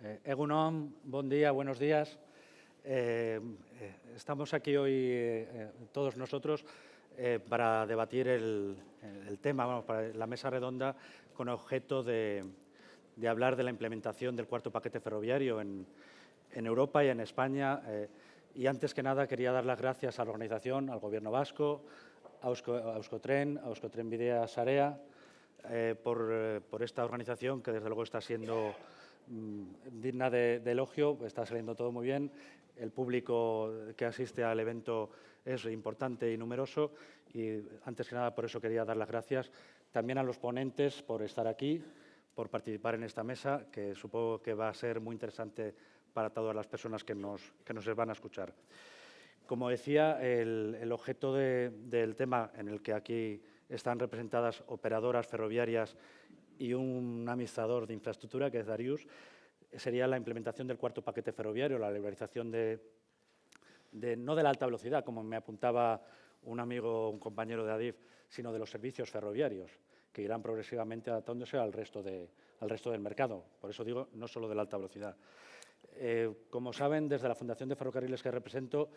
Egunon, buen día, buenos días. Estamos aquí hoy todos nosotros para debatir el tema, vamos, para la mesa redonda con objeto de hablar de la implementación del cuarto paquete ferroviario en Europa y en España. Y antes que nada quería dar las gracias a la organización, al Gobierno vasco, a Euskotren Bidea Sarea, por esta organización que desde luego está siendo digna de elogio, está saliendo todo muy bien. El público que asiste al evento es importante y numeroso y antes que nada por eso quería dar las gracias también a los ponentes por estar aquí, por participar en esta mesa, que supongo que va a ser muy interesante para todas las personas que nos van a escuchar. Como decía, el objeto del tema en el que aquí están representadas operadoras ferroviarias y un administrador de infraestructura, que es Darius, sería la implementación del cuarto paquete ferroviario, la liberalización no de la alta velocidad, como me apuntaba un amigo, un compañero de Adif, sino de los servicios ferroviarios, que irán progresivamente adaptándose al resto del mercado. Por eso digo, no solo de la alta velocidad. Como saben, desde la Fundación de Ferrocarriles que represento,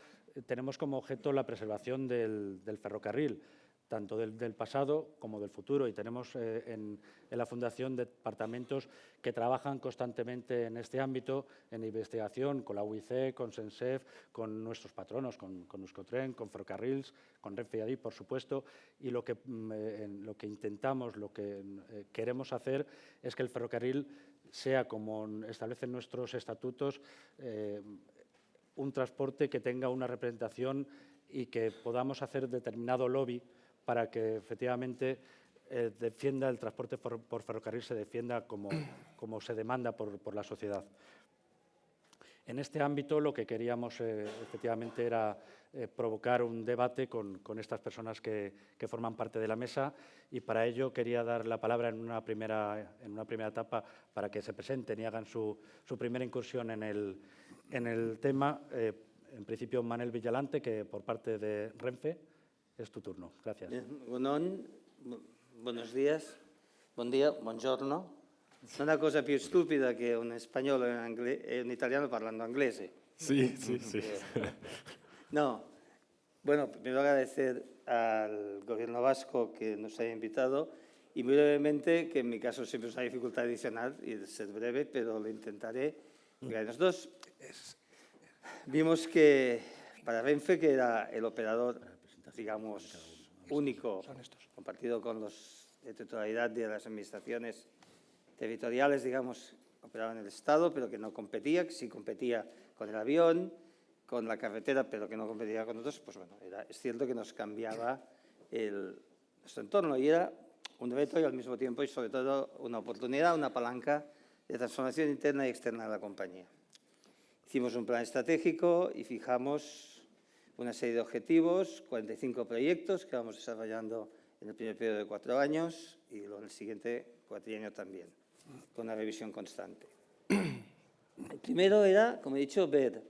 tenemos como objeto la preservación del ferrocarril, tanto del pasado como del futuro. Y tenemos en la Fundación departamentos que trabajan constantemente en este ámbito, en investigación, con la UIC, con SENSEF, con nuestros patronos, con Euskotren, con Ferrocarrils, con Renfe y Adif, por supuesto. Y lo que intentamos, lo que queremos hacer es que el ferrocarril sea, como establecen nuestros estatutos, un transporte que tenga una representación y que podamos hacer determinado lobby para que efectivamente defienda el transporte por ferrocarril, se defienda como se demanda por la sociedad. En este ámbito lo que queríamos efectivamente era provocar un debate con estas personas que forman parte de la mesa y para ello quería dar la palabra en una primera etapa para que se presenten y hagan su primera incursión en el tema. En principio, Manel Villalante, que por parte de Renfe, es tu turno. Gracias. Buenos días. Buen día, buongiorno. No una cosa più stupida che un spagnolo e un italiano parlando inglese. Sí, sí, sí. No, bueno, primero agradecer al Gobierno vasco que nos haya invitado y muy brevemente, que en mi caso siempre es una dificultad adicional y de ser breve, pero lo intentaré. Nosotros vimos que para Renfe, que era el operador, digamos, único, compartido con los de titularidad de las administraciones territoriales, digamos, operaba en el Estado, pero que no competía, que sí competía con el avión, con la carretera, pero que no competía con otros, pues bueno, es cierto que nos cambiaba nuestro entorno y era un reto y al mismo tiempo y sobre todo una oportunidad, una palanca de transformación interna y externa de la compañía. Hicimos un plan estratégico y fijamos una serie de objetivos, 45 proyectos que vamos desarrollando en el primer periodo de 4 años y en el siguiente cuatrienio también, con una revisión constante. El primero era, como he dicho, ver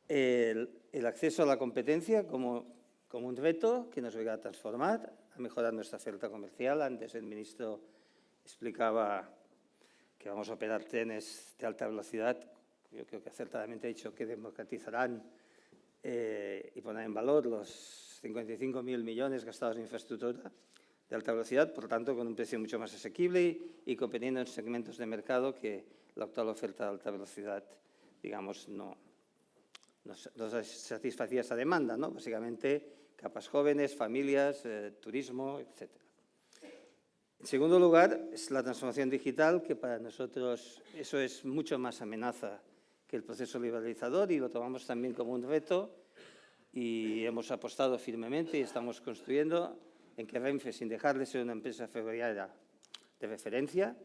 el acceso a la competencia como un reto que nos obliga a transformar, a mejorar nuestra oferta comercial. Antes el ministro explicaba que vamos a operar trenes de alta velocidad. Yo creo que acertadamente ha dicho que democratizarán y pondrán en valor los 55.000 millones gastados en infraestructura de alta velocidad, por tanto, con un precio mucho más asequible y compitiendo en segmentos de mercado que la actual oferta de alta velocidad, digamos, no satisfacía esa demanda, ¿no? Básicamente, capas jóvenes, familias, turismo, etc. En segundo lugar, es la transformación digital, que para nosotros eso es mucho más amenaza que el proceso liberalizador y lo tomamos también como un reto y hemos apostado firmemente y estamos construyendo en que Renfe, sin dejar de ser una empresa ferroviaria de referencia,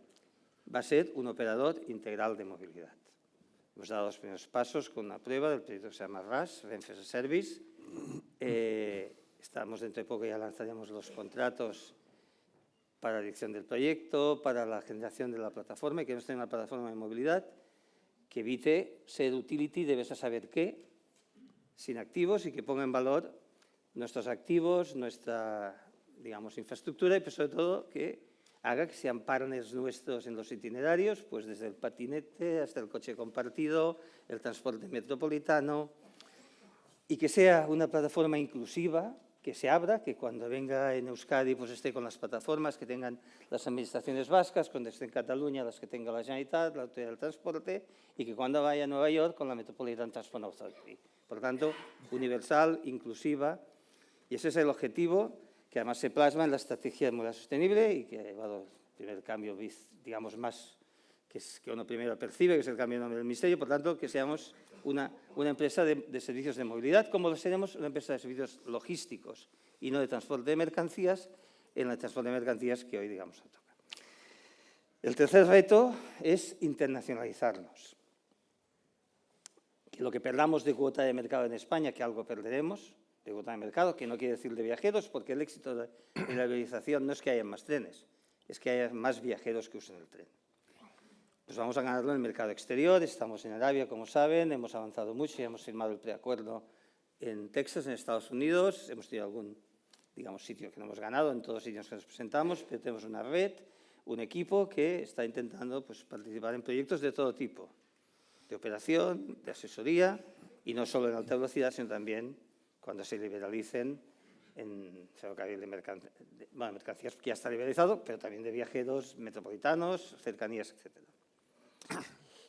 va a ser un operador integral de movilidad. Hemos dado los primeros pasos con una prueba del proyecto que se llama RAS, Renfe as a Service. Estamos dentro de poco, ya lanzaremos los contratos para la dirección del proyecto, para la generación de la plataforma y queremos tener una plataforma de movilidad que evite ser utility, debes a saber qué, sin activos y que ponga en valor nuestros activos, nuestra, digamos, infraestructura y, sobre todo, que haga que sean partners nuestros en los itinerarios, pues desde el patinete hasta el coche compartido, el transporte metropolitano, y que sea una plataforma inclusiva, que se abra, que cuando venga en Euskadi pues esté con las plataformas que tengan las administraciones vascas, cuando esté en Cataluña las que tenga la Generalitat, la Autoridad del Transporte, y que cuando vaya a Nueva York con la Metropolitan Transport Authority. Por tanto, universal, inclusiva, y ese es el objetivo que además se plasma en la estrategia de movilidad sostenible y que ha llevado el primer cambio, digamos, más que uno primero percibe, que es el cambio de nombre del Ministerio. Por tanto, que seamos una empresa de servicios de movilidad, como lo seremos una empresa de servicios logísticos y no de transporte de mercancías, en el transporte de mercancías que hoy, digamos, nos toca. El tercer reto es internacionalizarnos. Que lo que perdamos de cuota de mercado en España, que algo perderemos, de cuota de mercado, que no quiere decir de viajeros, porque el éxito de la liberalización no es que haya más trenes, es que haya más viajeros que usen el tren. Pues vamos a ganarlo en el mercado exterior, estamos en Arabia, como saben, hemos avanzado mucho y hemos firmado el preacuerdo en Texas, en Estados Unidos, hemos tenido algún, digamos, sitio que no hemos ganado, en todos los sitios que nos presentamos, pero tenemos una red, un equipo que está intentando pues, participar en proyectos de todo tipo, de operación, de asesoría, y no solo en alta velocidad, sino también cuando se liberalicen en ferrocarril de mercancías, que ya está liberalizado, pero también de viajeros metropolitanos, cercanías, etc.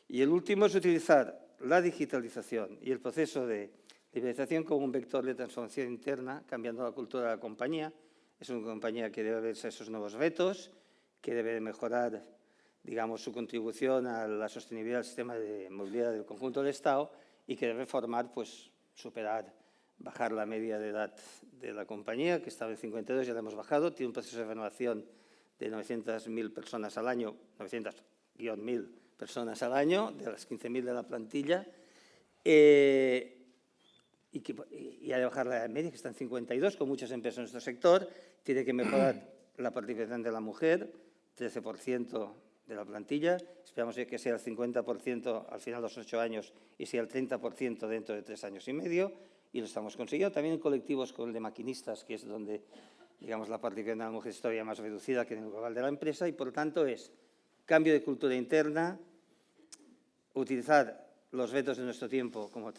Y el último es utilizar la digitalización y el proceso de liberalización como un vector de transformación interna, cambiando la cultura de la compañía. Es una compañía que debe verse a esos nuevos retos, que debe mejorar, digamos, su contribución a la sostenibilidad del sistema de movilidad del conjunto del Estado y que debe formar, pues, bajar la media de edad de la compañía, que estaba en 52, ya la hemos bajado, tiene un proceso de renovación de 900.000 personas al año, 900-1.000 personas al año, de las 15.000 de la plantilla, y ha de bajar la media, que está en 52, con muchas empresas en nuestro sector, tiene que mejorar la participación de la mujer, 13% de la plantilla, esperamos que sea el 50% al final de los 8 años y sea el 30% dentro de 3 años y medio, y lo estamos consiguiendo. También en colectivos como el de maquinistas, que es donde, digamos, la participación de la mujer es todavía más reducida que en el global de la empresa, y por lo tanto es cambio de cultura interna, utilizar los retos de nuestro tiempo como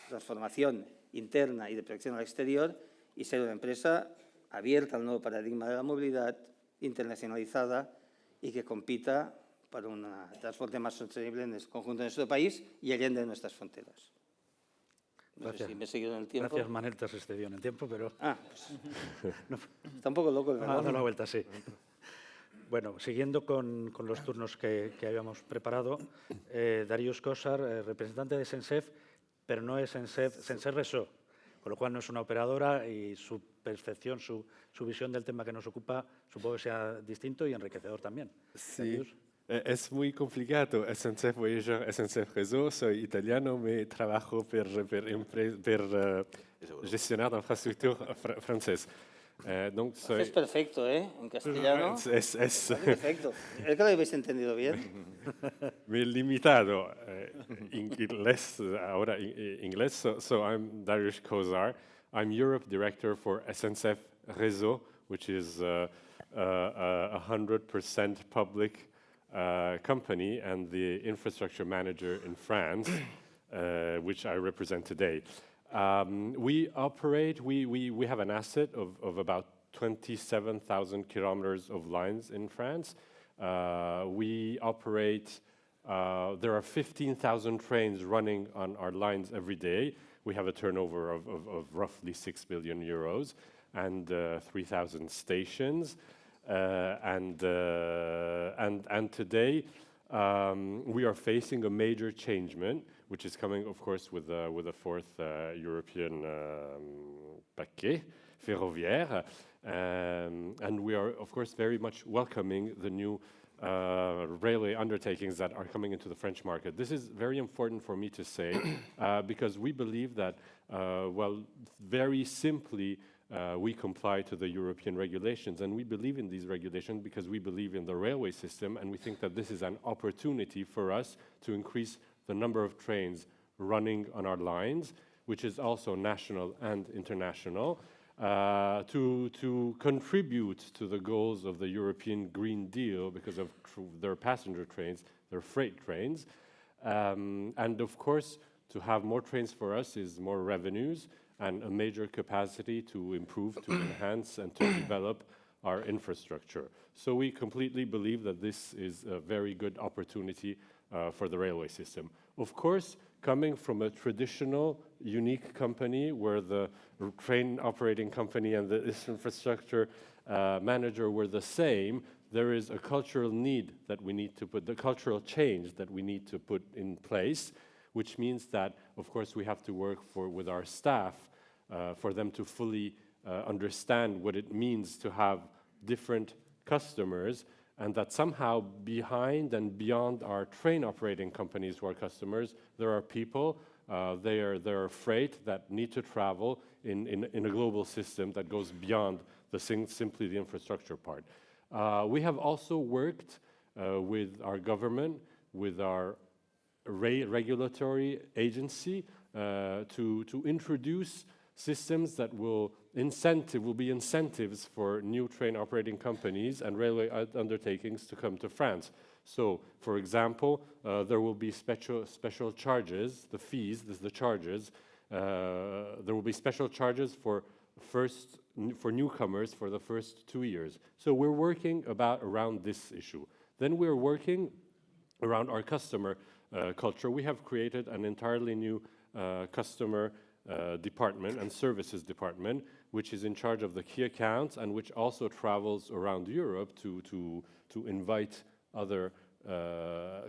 transformación interna y de proyección al exterior, y ser una empresa abierta al nuevo paradigma de la movilidad, internacionalizada y que compita para un transporte más sostenible en el conjunto de nuestro país y allende nuestras fronteras. No sé si me he seguido en el tiempo. Gracias, Manel, te has excedido en el tiempo, pero... Pues, está un poco loco el Ha dado la vuelta, sí. Bueno, siguiendo con los turnos que habíamos preparado, Darius Kosar, representante de SENSEF, pero no es SENSEF Resó, con lo cual no es una operadora y su percepción, su visión del tema que nos ocupa, supongo que sea distinto y enriquecedor también. Sí, Darius. es muy complicado. SNCF Voyager, SNCF Réseau, soy italiano, me trabajo per gestionar de infraestructura francés. Donc soy... Es perfecto, ¿eh? En castellano. Es perfecto. Es que lo habéis entendido bien. Me he limitado inglés, ahora inglés. So I'm Darius Kosar. I'm Europe Director for SNCF Réseau, which is a 100% public company and the infrastructure manager in France, which I represent today. We operate, we have an asset of about 27,000 kilometers of lines in France. We operate, there are 15,000 trains running on our lines every day. We have a turnover of roughly 6 billion euros and 3,000 stations. And today we are facing a major changement, which is coming, of course, with a fourth European paquet ferroviaire. And we are, of course, very much welcoming the new railway undertakings that are coming into the French market. This is very important for me to say because we believe that, well, very simply, we comply to the European regulations, and we believe in these regulations because we believe in the railway system, and we think that this is an opportunity for us to increase the number of trains running on our lines, which is also national and international. to contribute to the goals of the European Green Deal because of their passenger trains, their freight trains. And of course, to have more trains for us is more revenues and a major capacity to improve, to enhance, and to develop our infrastructure. So we completely believe that this is a very good opportunity for the railway system. Of course, coming from a traditional, unique company where the train operating company and this infrastructure manager were the same, there is a cultural need that we need to put, the cultural change that we need to put in place, which means that, of course, we have to work with our staff for them to fully understand what it means to have different customers, and that somehow behind and beyond our train operating companies who are customers, there are people, there are freight that need to travel in a global system that goes beyond simply the infrastructure part. We have also worked with our government, with our regulatory agency to introduce systems that will be incentives for new train operating companies and railway undertakings to come to France. So, for example, there will be special charges, the fees, the charges. There will be special charges for newcomers for the first 2 years. So we're working around this issue. Then we're working around our customer culture. We have created an entirely new customer department and services department, which is in charge of the key accounts and which also travels around Europe to invite other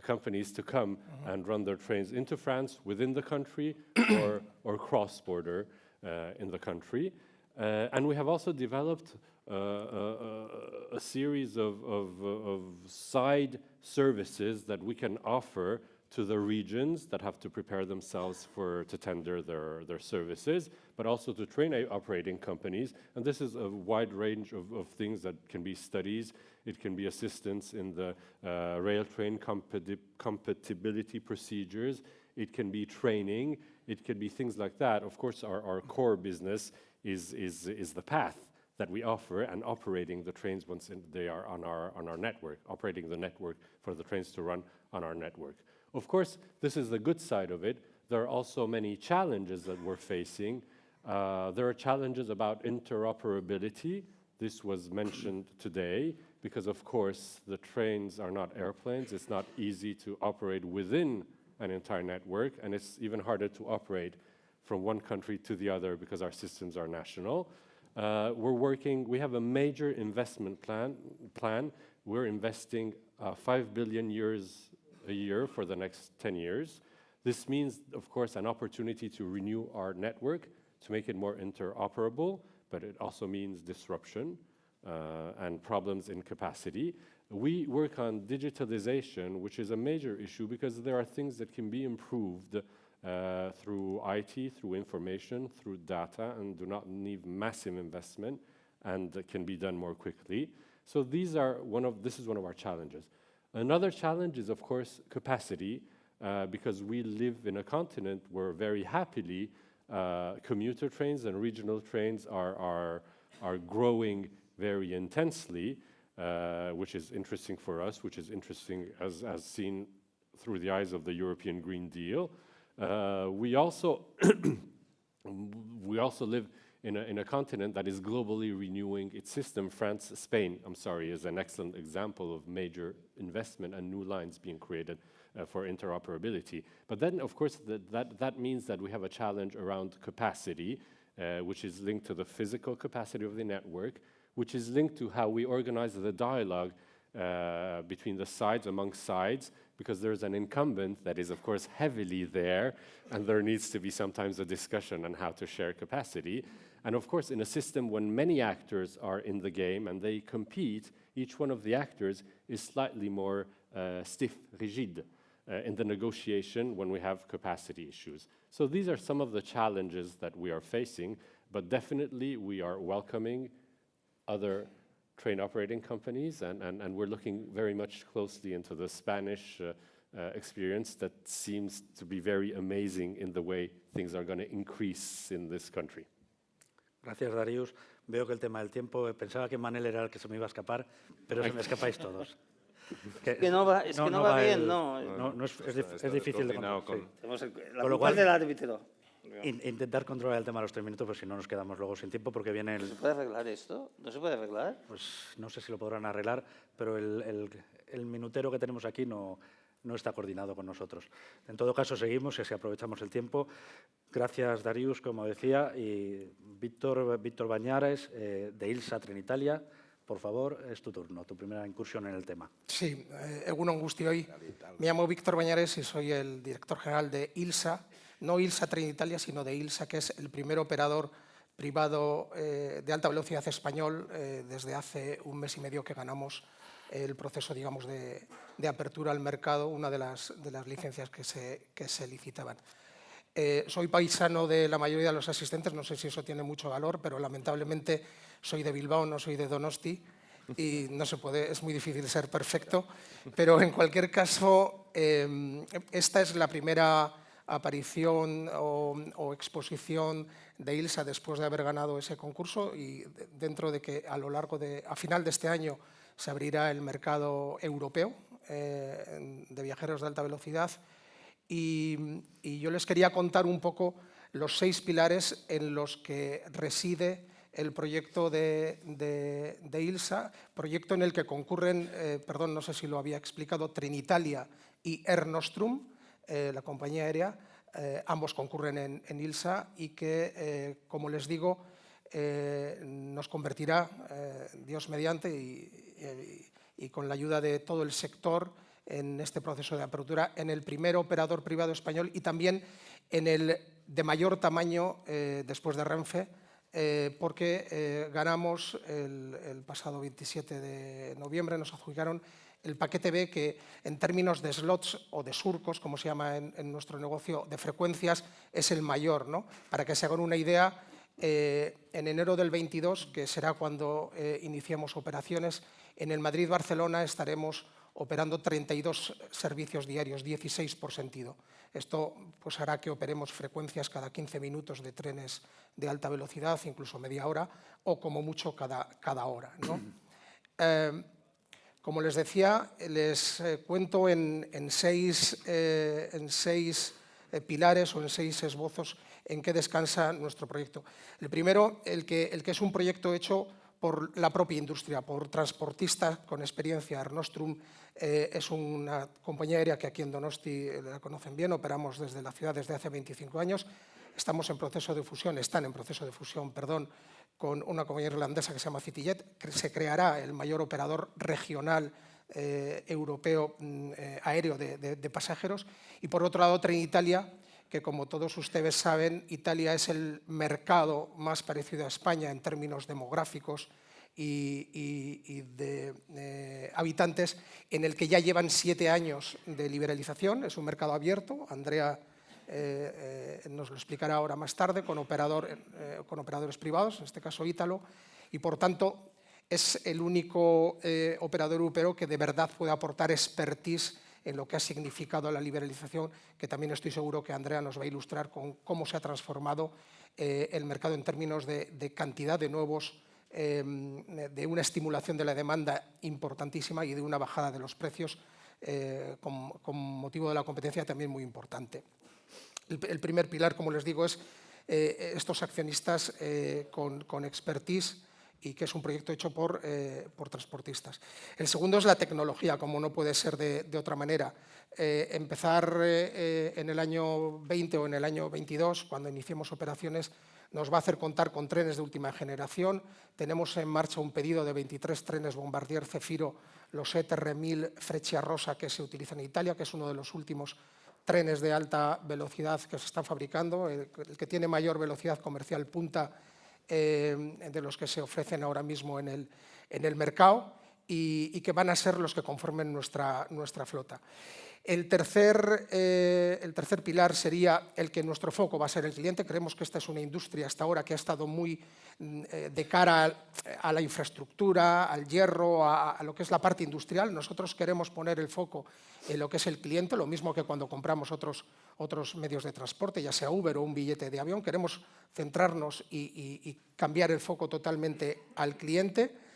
companies to come and run their trains into France, within the country, or cross-border in the country. And we have also developed a series of side services that we can offer to the regions that have to prepare themselves to tender their services, but also to train operating companies. And this is a wide range of things that can be studies. It can be assistance in the rail train compatibility procedures. It can be training. It can be things like that. Of course, our core business is the path that we offer and operating the trains once they are on our network, operating the network for the trains to run on our network. Of course, this is the good side of it. There are also many challenges that we're facing. There are challenges about interoperability. This was mentioned today because, of course, the trains are not airplanes. It's not easy to operate within an entire network, and it's even harder to operate from one country to the other because our systems are national. We have a major investment plan. We're investing 5 billion euros a year for the next 10 years. This means, of course, an opportunity to renew our network, to make it more interoperable, but it also means disruption and problems in capacity. We work on digitalization, which is a major issue because there are things that can be improved through IT, through information, through data, and do not need massive investment, and can be done more quickly. So this is one of our challenges. Another challenge is, of course, capacity, because we live in a continent where very happily commuter trains and regional trains are growing very intensely, which is interesting for us, which is interesting as seen through the eyes of the European Green Deal. We also live in a continent that is globally renewing its system. Spain is an excellent example of major investment and new lines being created for interoperability. But then, of course, that means that we have a challenge around capacity, which is linked to the physical capacity of the network, which is linked to how we organize the dialogue between the sides, among sides, because there's an incumbent that is, of course, heavily there, and there needs to be sometimes a discussion on how to share capacity. And of course, in a system when many actors are in the game and they compete, each one of the actors is slightly more stiff, rigid, in the negotiation when we have capacity issues. So these are some of the challenges that we are facing, but definitely we are welcoming other train operating companies, and we're looking very much closely into the Spanish experience that seems to be very amazing in the way things are going to increase in this country. Gracias, Darius. Veo que el tema del tiempo, pensaba que Manel era el que se me iba a escapar, pero se me escapáis todos. Que no va, es que no va bien, no. Es difícil de controlar. Sí. Tenemos la Con lo culpa cual, es del árbitro. Intentar controlar el tema a los 3 minutos, pues si no nos quedamos luego sin tiempo, porque viene el... ¿Se puede arreglar esto? ¿No se puede arreglar? Pues no sé si lo podrán arreglar, pero el minutero que tenemos aquí no está coordinado con nosotros. En todo caso, seguimos y así aprovechamos el tiempo. Gracias, Darius, como decía, y Víctor Bañares, de ILSA Trenitalia. Por favor, es tu turno, tu primera incursión en el tema. Sí, egun on guztioi. Me llamo Víctor Bañares y soy el director general de ILSA, no ILSA Trenitalia, sino de ILSA, que es el primer operador privado de alta velocidad español desde hace un mes y medio que ganamos el proceso, digamos, de apertura al mercado, una de las licencias que se licitaban. Soy paisano de la mayoría de los asistentes, no sé si eso tiene mucho valor, pero lamentablemente soy de Bilbao, no soy de Donosti, y no se puede, es muy difícil ser perfecto, pero en cualquier caso, esta es la primera aparición o exposición de ILSA después de haber ganado ese concurso, y dentro de que a final de este año se abrirá el mercado europeo de viajeros de alta velocidad. Y yo les quería contar un poco los 6 pilares en los que reside el proyecto de ILSA, proyecto en el que concurren, perdón, no sé si lo había explicado, Trenitalia y Air Nostrum, la compañía aérea, ambos concurren en ILSA y que, como les digo, nos convertirá, Dios mediante, y con la ayuda de todo el sector, en este proceso de apertura, en el primer operador privado español y también en el de mayor tamaño después de Renfe, porque ganamos el pasado 27 de noviembre, nos adjudicaron el paquete B, que en términos de slots o de surcos, como se llama en nuestro negocio, de frecuencias, es el mayor, ¿no? Para que se hagan una idea, en enero del 22, que será cuando iniciemos operaciones, en el Madrid-Barcelona estaremos operando 32 servicios diarios, 16 por sentido. Esto pues, hará que operemos frecuencias cada 15 minutos de trenes de alta velocidad, incluso media hora, o como mucho cada hora, ¿no? Como les decía, les cuento en seis pilares o en 6 esbozos en qué descansa nuestro proyecto. El primero, el que es un proyecto hecho por la propia industria, por transportistas con experiencia. Air Nostrum es una compañía aérea que aquí en Donosti la conocen bien, operamos desde la ciudad desde hace 25 años. Están en proceso de fusión, con una compañía irlandesa que se llama CityJet, que se creará el mayor operador regional europeo aéreo de pasajeros. Y por otro lado, Trenitalia, que como todos ustedes saben, Italia es el mercado más parecido a España en términos demográficos y de habitantes, en el que ya llevan 7 años de liberalización. Es un mercado abierto, Andrea nos lo explicará ahora más tarde, con operadores privados, en este caso Ítalo, y por tanto es el único operador europeo que de verdad puede aportar expertise en lo que ha significado la liberalización, que también estoy seguro que Andrea nos va a ilustrar con cómo se ha transformado el mercado en términos de cantidad de nuevos, de una estimulación de la demanda importantísima y de una bajada de los precios con motivo de la competencia también muy importante. El primer pilar, como les digo, es estos accionistas con expertise, y que es un proyecto hecho por transportistas. El segundo es la tecnología, como no puede ser de otra manera. Empezar en el año 20 o en el año 22, cuando iniciemos operaciones, nos va a hacer contar con trenes de última generación. Tenemos en marcha un pedido de 23 trenes Bombardier Zefiro, los ETR1000 Frecciarossa, que se utilizan en Italia, que es uno de los últimos trenes de alta velocidad que se están fabricando, el que tiene mayor velocidad comercial punta de los que se ofrecen ahora mismo en el mercado. y que van a ser los que conformen nuestra flota. El tercer pilar sería el que nuestro foco va a ser el cliente. Creemos que esta es una industria hasta ahora que ha estado muy de cara a la infraestructura, al hierro, a lo que es la parte industrial. Nosotros queremos poner el foco en lo que es el cliente, lo mismo que cuando compramos otros medios de transporte, ya sea Uber o un billete de avión. Queremos centrarnos y cambiar el foco totalmente al cliente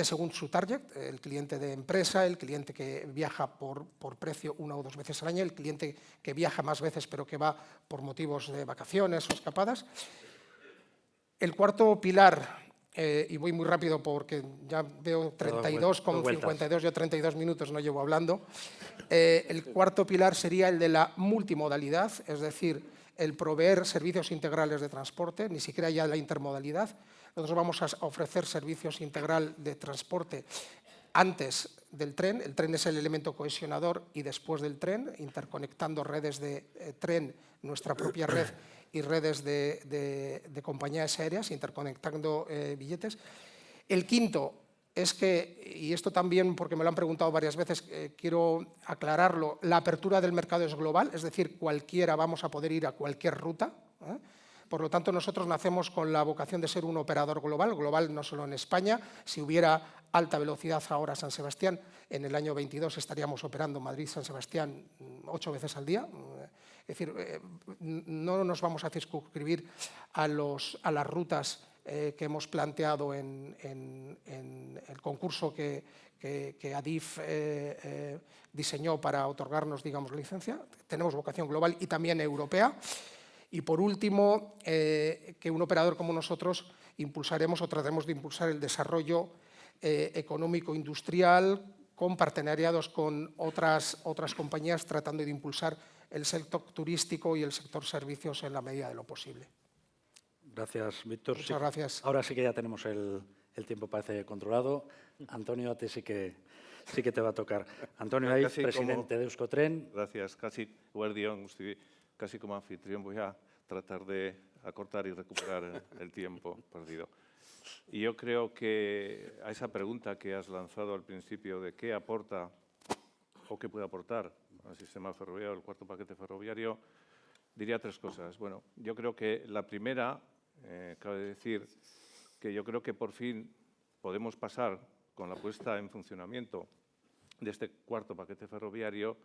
según su target, el cliente de empresa, el cliente que viaja por precio 1 o 2 veces al año, el cliente que viaja más veces pero que va por motivos de vacaciones o escapadas. El cuarto pilar, y voy muy rápido porque ya veo 32 con 52, yo 32 minutos no llevo hablando. El cuarto pilar sería el de la multimodalidad, es decir, el proveer servicios integrales de transporte, ni siquiera ya la intermodalidad. Nosotros vamos a ofrecer servicios integral de transporte antes del tren. El tren es el elemento cohesionador y después del tren, interconectando redes de tren, nuestra propia red y redes de compañías aéreas, interconectando billetes. El quinto es que, y esto también porque me lo han preguntado varias veces, quiero aclararlo, la apertura del mercado es global, es decir, cualquiera vamos a poder ir a cualquier ruta. Por lo tanto, nosotros nacemos con la vocación de ser un operador global no solo en España. Si hubiera alta velocidad ahora San Sebastián, en el año 22 estaríamos operando Madrid-San Sebastián 8 veces al día. Es decir, no nos vamos a circunscribir a las rutas que hemos planteado en el concurso que Adif diseñó para otorgarnos, digamos, licencia. Tenemos vocación global y también europea. Y por último, que un operador como nosotros impulsaremos o trataremos de impulsar el desarrollo económico industrial con partenariados con otras compañías, tratando de impulsar el sector turístico y el sector servicios en la medida de lo posible. Gracias, Víctor. Muchas gracias. Ahora sí que ya tenemos el tiempo, parece, controlado. Antonio, a ti sí que te va a tocar. Antonio Aiz, presidente de Euskotren. Gracias. Casi como anfitrión voy a tratar de acortar y recuperar el tiempo perdido. Y yo creo que a esa pregunta que has lanzado al principio de qué aporta o qué puede aportar al sistema ferroviario, el cuarto paquete ferroviario, diría 3 cosas. Bueno, yo creo que la primera, cabe decir que yo creo que por fin podemos pasar con la puesta en funcionamiento de este cuarto paquete ferroviario,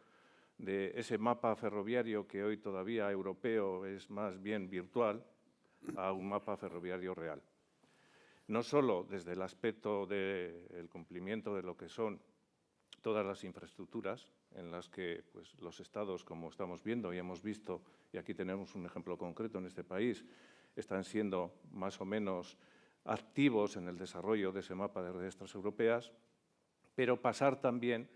de ese mapa ferroviario que hoy todavía europeo es más bien virtual, a un mapa ferroviario real. No solo desde el aspecto del cumplimiento de lo que son todas las infraestructuras en las que pues, los estados, como estamos viendo y hemos visto, y aquí tenemos un ejemplo concreto en este país, están siendo más o menos activos en el desarrollo de ese mapa de redes transeuropeas, pero pasar también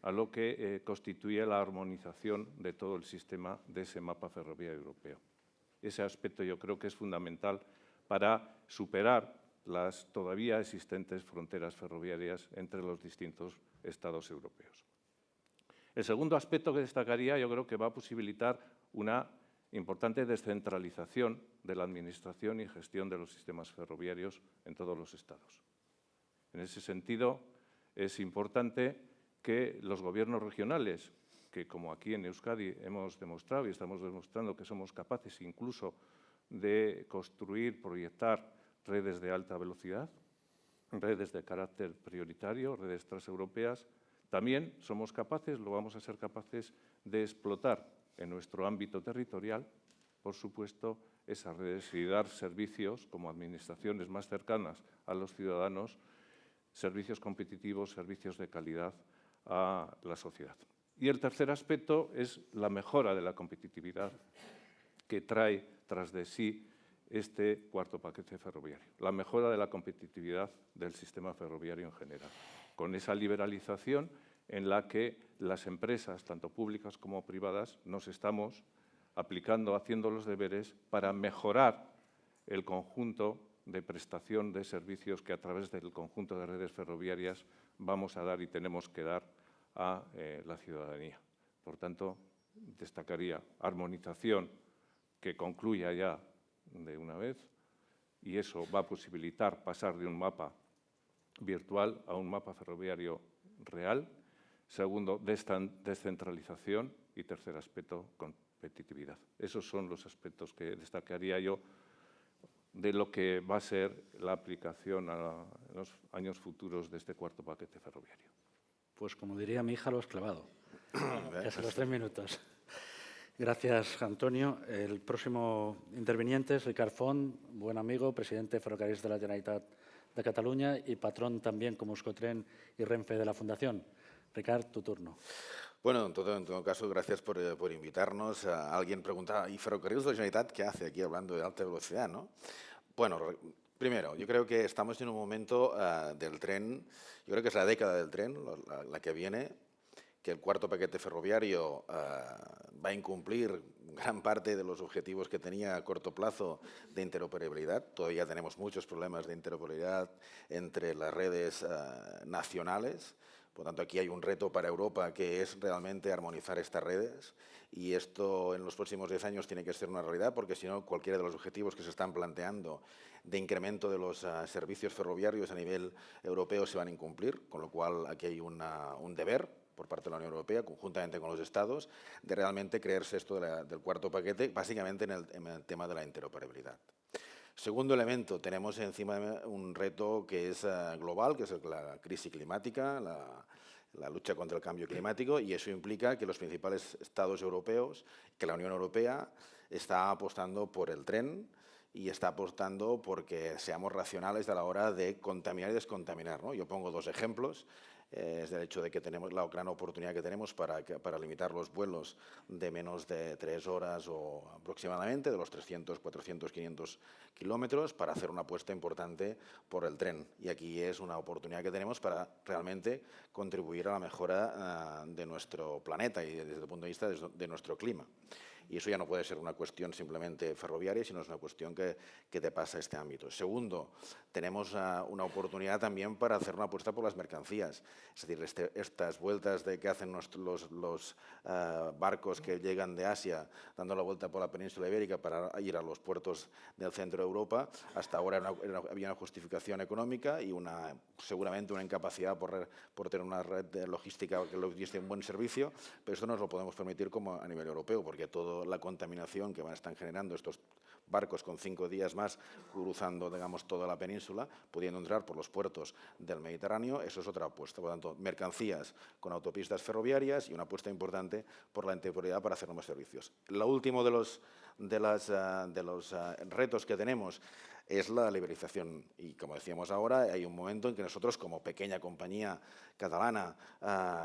a lo que constituye la armonización de todo el sistema de ese mapa ferroviario europeo. Ese aspecto yo creo que es fundamental para superar las todavía existentes fronteras ferroviarias entre los distintos estados europeos. El segundo aspecto que destacaría yo creo que va a posibilitar una importante descentralización de la administración y gestión de los sistemas ferroviarios en todos los estados. En ese sentido, es importante que los gobiernos regionales, que como aquí en Euskadi hemos demostrado y estamos demostrando que somos capaces incluso de construir, proyectar redes de alta velocidad, redes de carácter prioritario, redes transeuropeas, también somos capaces, lo vamos a ser capaces de explotar en nuestro ámbito territorial, por supuesto, esas redes y dar servicios como administraciones más cercanas a los ciudadanos, servicios competitivos, servicios de calidad a la sociedad. Y el tercer aspecto es la mejora de la competitividad que trae tras de sí este cuarto paquete ferroviario, la mejora de la competitividad del sistema ferroviario en general, con esa liberalización en la que las empresas, tanto públicas como privadas, nos estamos aplicando, haciendo los deberes para mejorar el conjunto de prestación de servicios que a través del conjunto de redes ferroviarias vamos a dar y tenemos que dar a la ciudadanía. Por tanto, destacaría armonización que concluya ya de una vez y eso va a posibilitar pasar de un mapa virtual a un mapa ferroviario real. Segundo, descentralización. Y tercer aspecto, competitividad. Esos son los aspectos que destacaría yo de lo que va a ser la aplicación a los años futuros de este cuarto paquete ferroviario. Pues como diría mi hija, lo has clavado. Casi los 3 minutos. Gracias, Antonio. El próximo interviniente es Ricard Font, buen amigo, presidente de Ferrocarrils de la Generalitat de Cataluña y patrón también como Euskotren y Renfe de la Fundación. Ricard, tu turno. Bueno, en todo caso, gracias por invitarnos. Alguien preguntaba, ¿y Ferrocarrils de la Generalitat qué hace aquí hablando de alta velocidad, no? Bueno, primero, yo creo que estamos en un momento del tren, yo creo que es la década del tren, la que viene, que el cuarto paquete ferroviario va a incumplir gran parte de los objetivos que tenía a corto plazo de interoperabilidad. Todavía tenemos muchos problemas de interoperabilidad entre las redes nacionales. Por tanto, aquí hay un reto para Europa que es realmente armonizar estas redes y esto en los próximos 10 años tiene que ser una realidad porque si no, cualquiera de los objetivos que se están planteando de incremento de los servicios ferroviarios a nivel europeo se van a incumplir, con lo cual aquí hay un deber por parte de la Unión Europea, conjuntamente con los Estados, de realmente creerse esto del cuarto paquete, básicamente en el tema de la interoperabilidad. Segundo elemento, tenemos encima un reto que es global, que es la crisis climática, la lucha contra el cambio climático, y eso implica que los principales estados europeos, que la Unión Europea está apostando por el tren y está apostando porque seamos racionales a la hora de contaminar y descontaminar, ¿no? Yo pongo 2 ejemplos. Es el hecho de que tenemos la gran oportunidad que tenemos para limitar los vuelos de menos de 3 horas o aproximadamente, de los 300, 400, 500 kilómetros, para hacer una apuesta importante por el tren. Y aquí es una oportunidad que tenemos para realmente contribuir a la mejora de nuestro planeta y desde el punto de vista de nuestro clima. Y eso ya no puede ser una cuestión simplemente ferroviaria, sino es una cuestión que te pasa a este ámbito. Segundo, tenemos una oportunidad también para hacer una apuesta por las mercancías. Es decir, estas vueltas que hacen los barcos que llegan de Asia, dando la vuelta por la península ibérica para ir a los puertos del centro de Europa, hasta ahora había una justificación económica y seguramente una incapacidad por tener una red de logística que les diese un buen servicio, pero esto no nos lo podemos permitir como a nivel europeo, porque toda la contaminación que están generando estos barcos con 5 días más cruzando, digamos, toda la península, pudiendo entrar por los puertos del Mediterráneo, eso es otra apuesta. Por lo tanto, mercancías con autopistas ferroviarias y una apuesta importante por la interoperabilidad para hacer nuevos servicios. Lo último de los retos que tenemos es la liberalización. Y como decíamos ahora, hay un momento en que nosotros, como pequeña compañía catalana,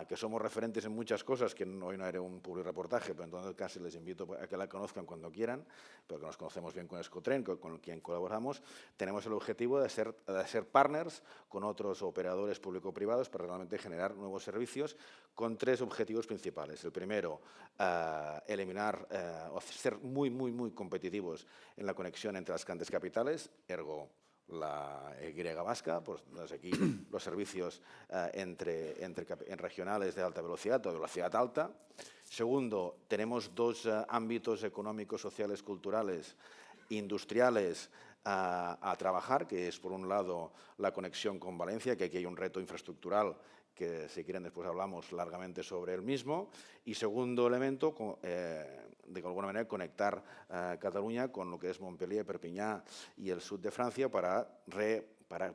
que somos referentes en muchas cosas, que hoy no haré un publireportaje, pero en todo caso les invito a que la conozcan cuando quieran, pero que nos conocemos bien con Euskotren, con quien colaboramos, tenemos el objetivo de ser partners con otros operadores público-privados para realmente generar nuevos servicios con 3 objetivos principales. El primero, eliminar o ser muy competitivos en la conexión entre las grandes capitales, ergo la Y vasca, pues desde aquí los servicios en regionales de alta velocidad o de velocidad alta. Segundo, tenemos 2 ámbitos económicos, sociales, culturales, industriales a trabajar, que es por un lado la conexión con Valencia, que aquí hay un reto infraestructural que si quieren después hablamos largamente sobre el mismo. Y segundo elemento, de alguna manera conectar Cataluña con lo que es Montpellier, Perpiñán y el sur de Francia para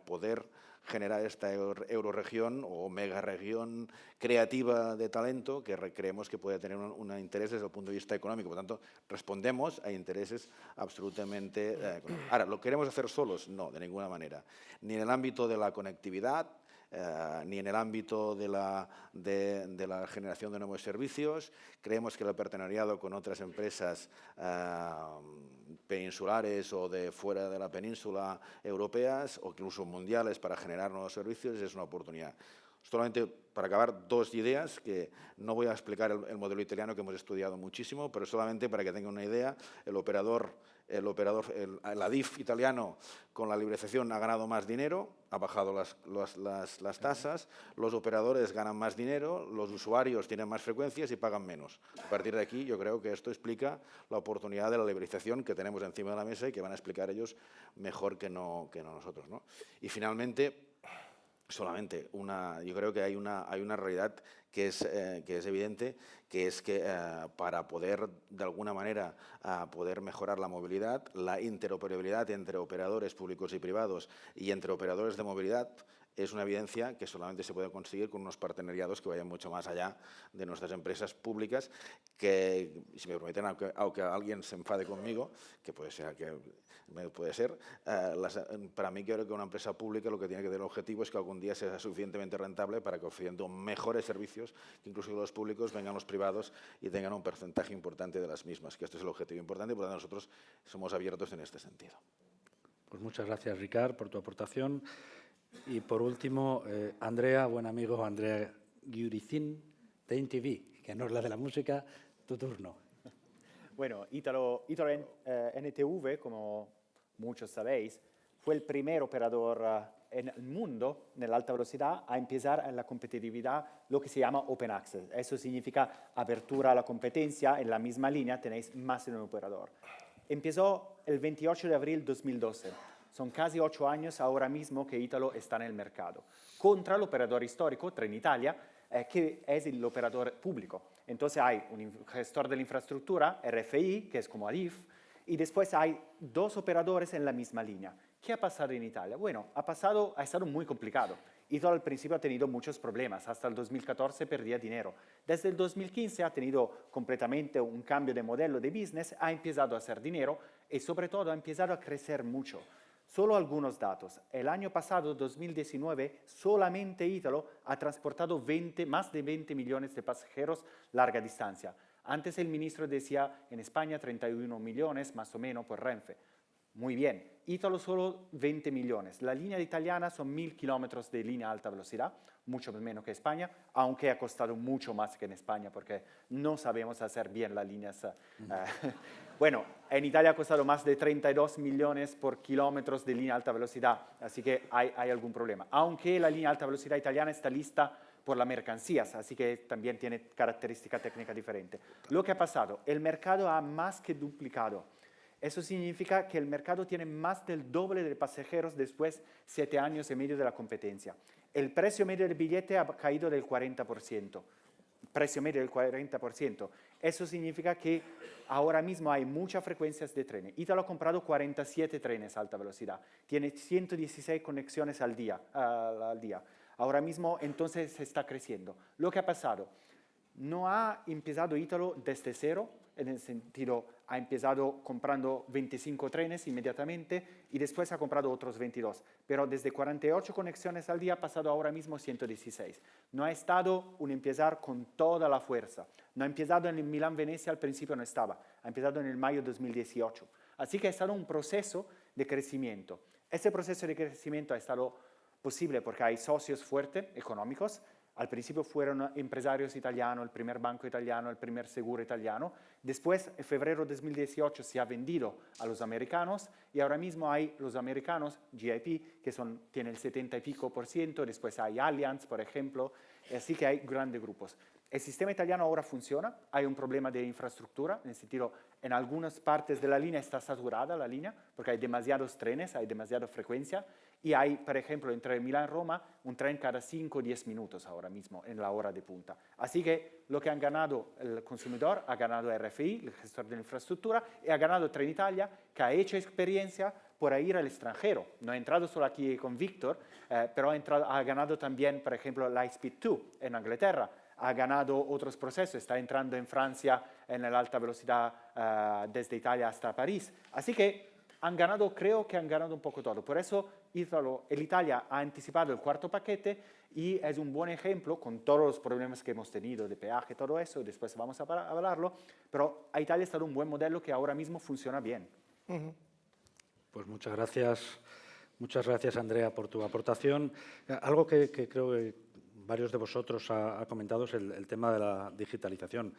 poder generar esta euroregión o megaregión creativa de talento que creemos que puede tener un interés desde el punto de vista económico. Por tanto, respondemos a intereses absolutamente económicos. Ahora, ¿lo queremos hacer solos? No, de ninguna manera. Ni en el ámbito de la conectividad, ni en el ámbito de la generación de nuevos servicios. Creemos que el partenariado con otras empresas peninsulares o de fuera de la península europeas o incluso mundiales para generar nuevos servicios es una oportunidad. Solamente para acabar 2 ideas que no voy a explicar el modelo italiano que hemos estudiado muchísimo, pero solamente para que tengan una idea, el ADIF italiano con la liberalización ha ganado más dinero, ha bajado las tasas, los operadores ganan más dinero, los usuarios tienen más frecuencias y pagan menos. A partir de aquí yo creo que esto explica la oportunidad de la liberalización que tenemos encima de la mesa y que van a explicar ellos mejor que no nosotros, ¿no? Y finalmente, solamente yo creo que hay una realidad que es evidente, que es que para poder, de alguna manera, poder mejorar la movilidad, la interoperabilidad entre operadores públicos y privados y entre operadores de movilidad, es una evidencia que solamente se puede conseguir con unos partenariados que vayan mucho más allá de nuestras empresas públicas, que, si me permiten, aunque alguien se enfade conmigo, que puede ser, para mí creo que una empresa pública lo que tiene que tener el objetivo es que algún día sea suficientemente rentable para que, ofreciendo mejores servicios, que incluso los públicos, vengan los privados y tengan un porcentaje importante de las mismas, que este es el objetivo importante y por lo tanto nosotros somos abiertos en este sentido. Pues muchas gracias, Ricard, por tu aportación. Y por último, Andrea, buen amigo Andrea Giuricin, de INTV, que no es la de la música, tu turno. Bueno, Italo NTV, como muchos sabéis, fue el primer operador en el mundo, en la alta velocidad, a empezar en la competitividad lo que se llama Open Access. Eso significa apertura a la competencia, en la misma línea tenéis más de un operador. Empezó el 28 de abril de 2012. Son casi 8 años ahora mismo que Italo está en el mercado, contra el operador histórico, Trenitalia, que es el operador público. Entonces hay un gestor de la infraestructura, RFI, que es como Adif, y después hay 2 operadores en la misma línea. ¿Qué ha pasado en Italia? Bueno, ha estado muy complicado. Italo al principio ha tenido muchos problemas, hasta el 2014 perdía dinero. Desde el 2015 ha tenido completamente un cambio de modelo de business, ha empezado a hacer dinero y sobre todo ha empezado a crecer mucho. Solo algunos datos. El año pasado, 2019, solamente Italo ha transportado más de 20 millones de pasajeros larga distancia. Antes el ministro decía en España 31 millones más o menos por Renfe. Muy bien, Italo solo 20 millones. La línea italiana son 1000 kilómetros de línea alta velocidad, mucho menos que España, aunque ha costado mucho más que en España porque no sabemos hacer bien las líneas. Bueno, en Italia ha costado más de 32 millones por kilómetros de línea alta velocidad, así que hay algún problema. Aunque la línea alta velocidad italiana está lista por las mercancías, así que también tiene característica técnica diferente. Lo que ha pasado, el mercado ha más que duplicado. Eso significa que el mercado tiene más del doble de pasajeros después de 7 años y medio de la competencia. El precio medio del billete ha caído del 40%. Precio medio del 40%. Eso significa que ahora mismo hay muchas frecuencias de trenes. Italo ha comprado 47 trenes a alta velocidad. Tiene 116 conexiones al día. Ahora mismo entonces está creciendo. Lo que ha pasado, no ha empezado Italo desde cero, en el sentido, ha empezado comprando 25 trenes inmediatamente y después ha comprado otros 22. Pero desde 48 conexiones al día ha pasado ahora mismo 116. No ha estado un empezar con toda la fuerza. No ha empezado en el Milán-Venecia, al principio no estaba. Ha empezado en el mayo de 2018. Así que ha estado un proceso de crecimiento. Ese proceso de crecimiento ha estado posible porque hay socios fuertes, económicos. Al principio fueron empresarios italianos, el primer banco italiano, el primer seguro italiano. Después, en febrero de 2018, se ha vendido a los americanos y ahora mismo hay los americanos, GIP, que tienen el 70 y pico %, después hay Allianz, por ejemplo, así que hay grandes grupos. El sistema italiano ahora funciona, hay un problema de infraestructura, en el sentido, en algunas partes de la línea está saturada la línea, porque hay demasiados trenes, hay demasiada frecuencia, y hay, por ejemplo, entre Milán y Roma, un tren cada 5 o 10 minutos ahora mismo, en la hora de punta. Así que lo que han ganado el consumidor, ha ganado RFI, el gestor de la infraestructura, y ha ganado Trenitalia, que ha hecho experiencia por ir al extranjero. No ha entrado solo aquí con Víctor, pero ha ganado también, por ejemplo, Lightspeed 2 en Inglaterra, ha ganado otros procesos, está entrando en Francia en la alta velocidad desde Italia hasta París. Así que creo que han ganado un poco todo. Por eso el Italia ha anticipado el 4º paquete y es un buen ejemplo, con todos los problemas que hemos tenido de peaje, todo eso, después vamos a hablarlo, pero a Italia ha estado un buen modelo que ahora mismo funciona bien. Pues muchas gracias Andrea por tu aportación. Algo que creo que varios de vosotros ha comentado es el tema de la digitalización.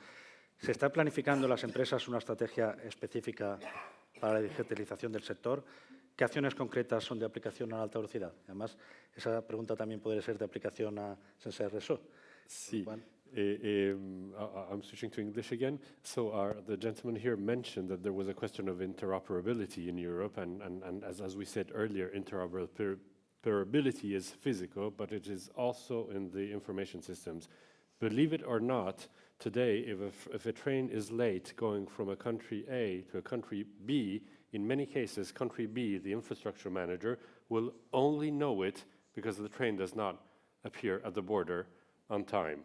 ¿Se está planificando en las empresas una estrategia específica para la digitalización del sector? ¿Qué acciones concretas son de aplicación a la alta velocidad? Además, esa pregunta también puede ser de aplicación a Sense RSO. Sí. I'm switching to English again. So the gentleman here mentioned that there was a question of interoperability in Europe, and as we said earlier, interoperability interoperability is physical, but it is also in the information systems. Believe it or not, today, if a train is late going from a country A to a country B, in many cases, country B, the infrastructure manager, will only know it because the train does not appear at the border on time.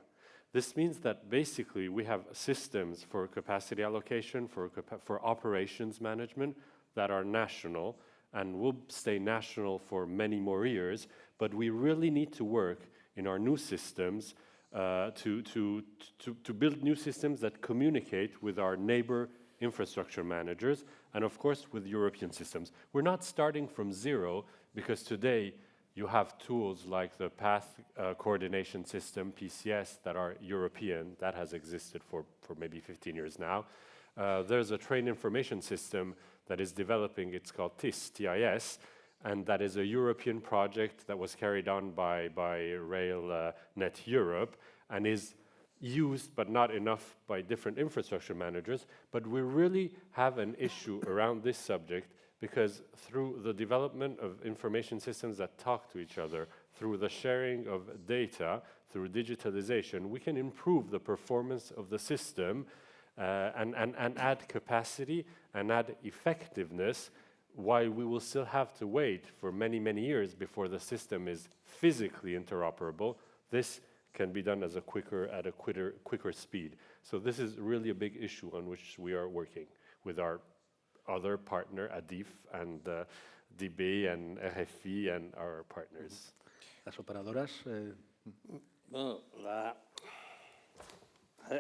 This means that basically we have systems for capacity allocation, for operations management that are national and will stay national for many more years, but we really need to work in our new systems to build new systems that communicate with our neighbor infrastructure managers and of course with European systems. We're not starting from zero because today you have tools like the Path Coordination System, PCS, that are European, that has existed for maybe 15 years now. There's a train information system that is developing, it's called TIS, and that is a European project that was carried on by RailNet Europe and is used but not enough by different infrastructure managers. But we really have an issue around this subject because through the development of information systems that talk to each other, through the sharing of data, through digitalization, we can improve the performance of the system and add capacity and add effectiveness, while we will still have to wait for many, many years before the system is physically interoperable. This can be done at a quicker speed. So this is really a big issue on which we are working with our other partner, ADIF, and DB, and RFI, and our partners. Las operadoras. Bueno,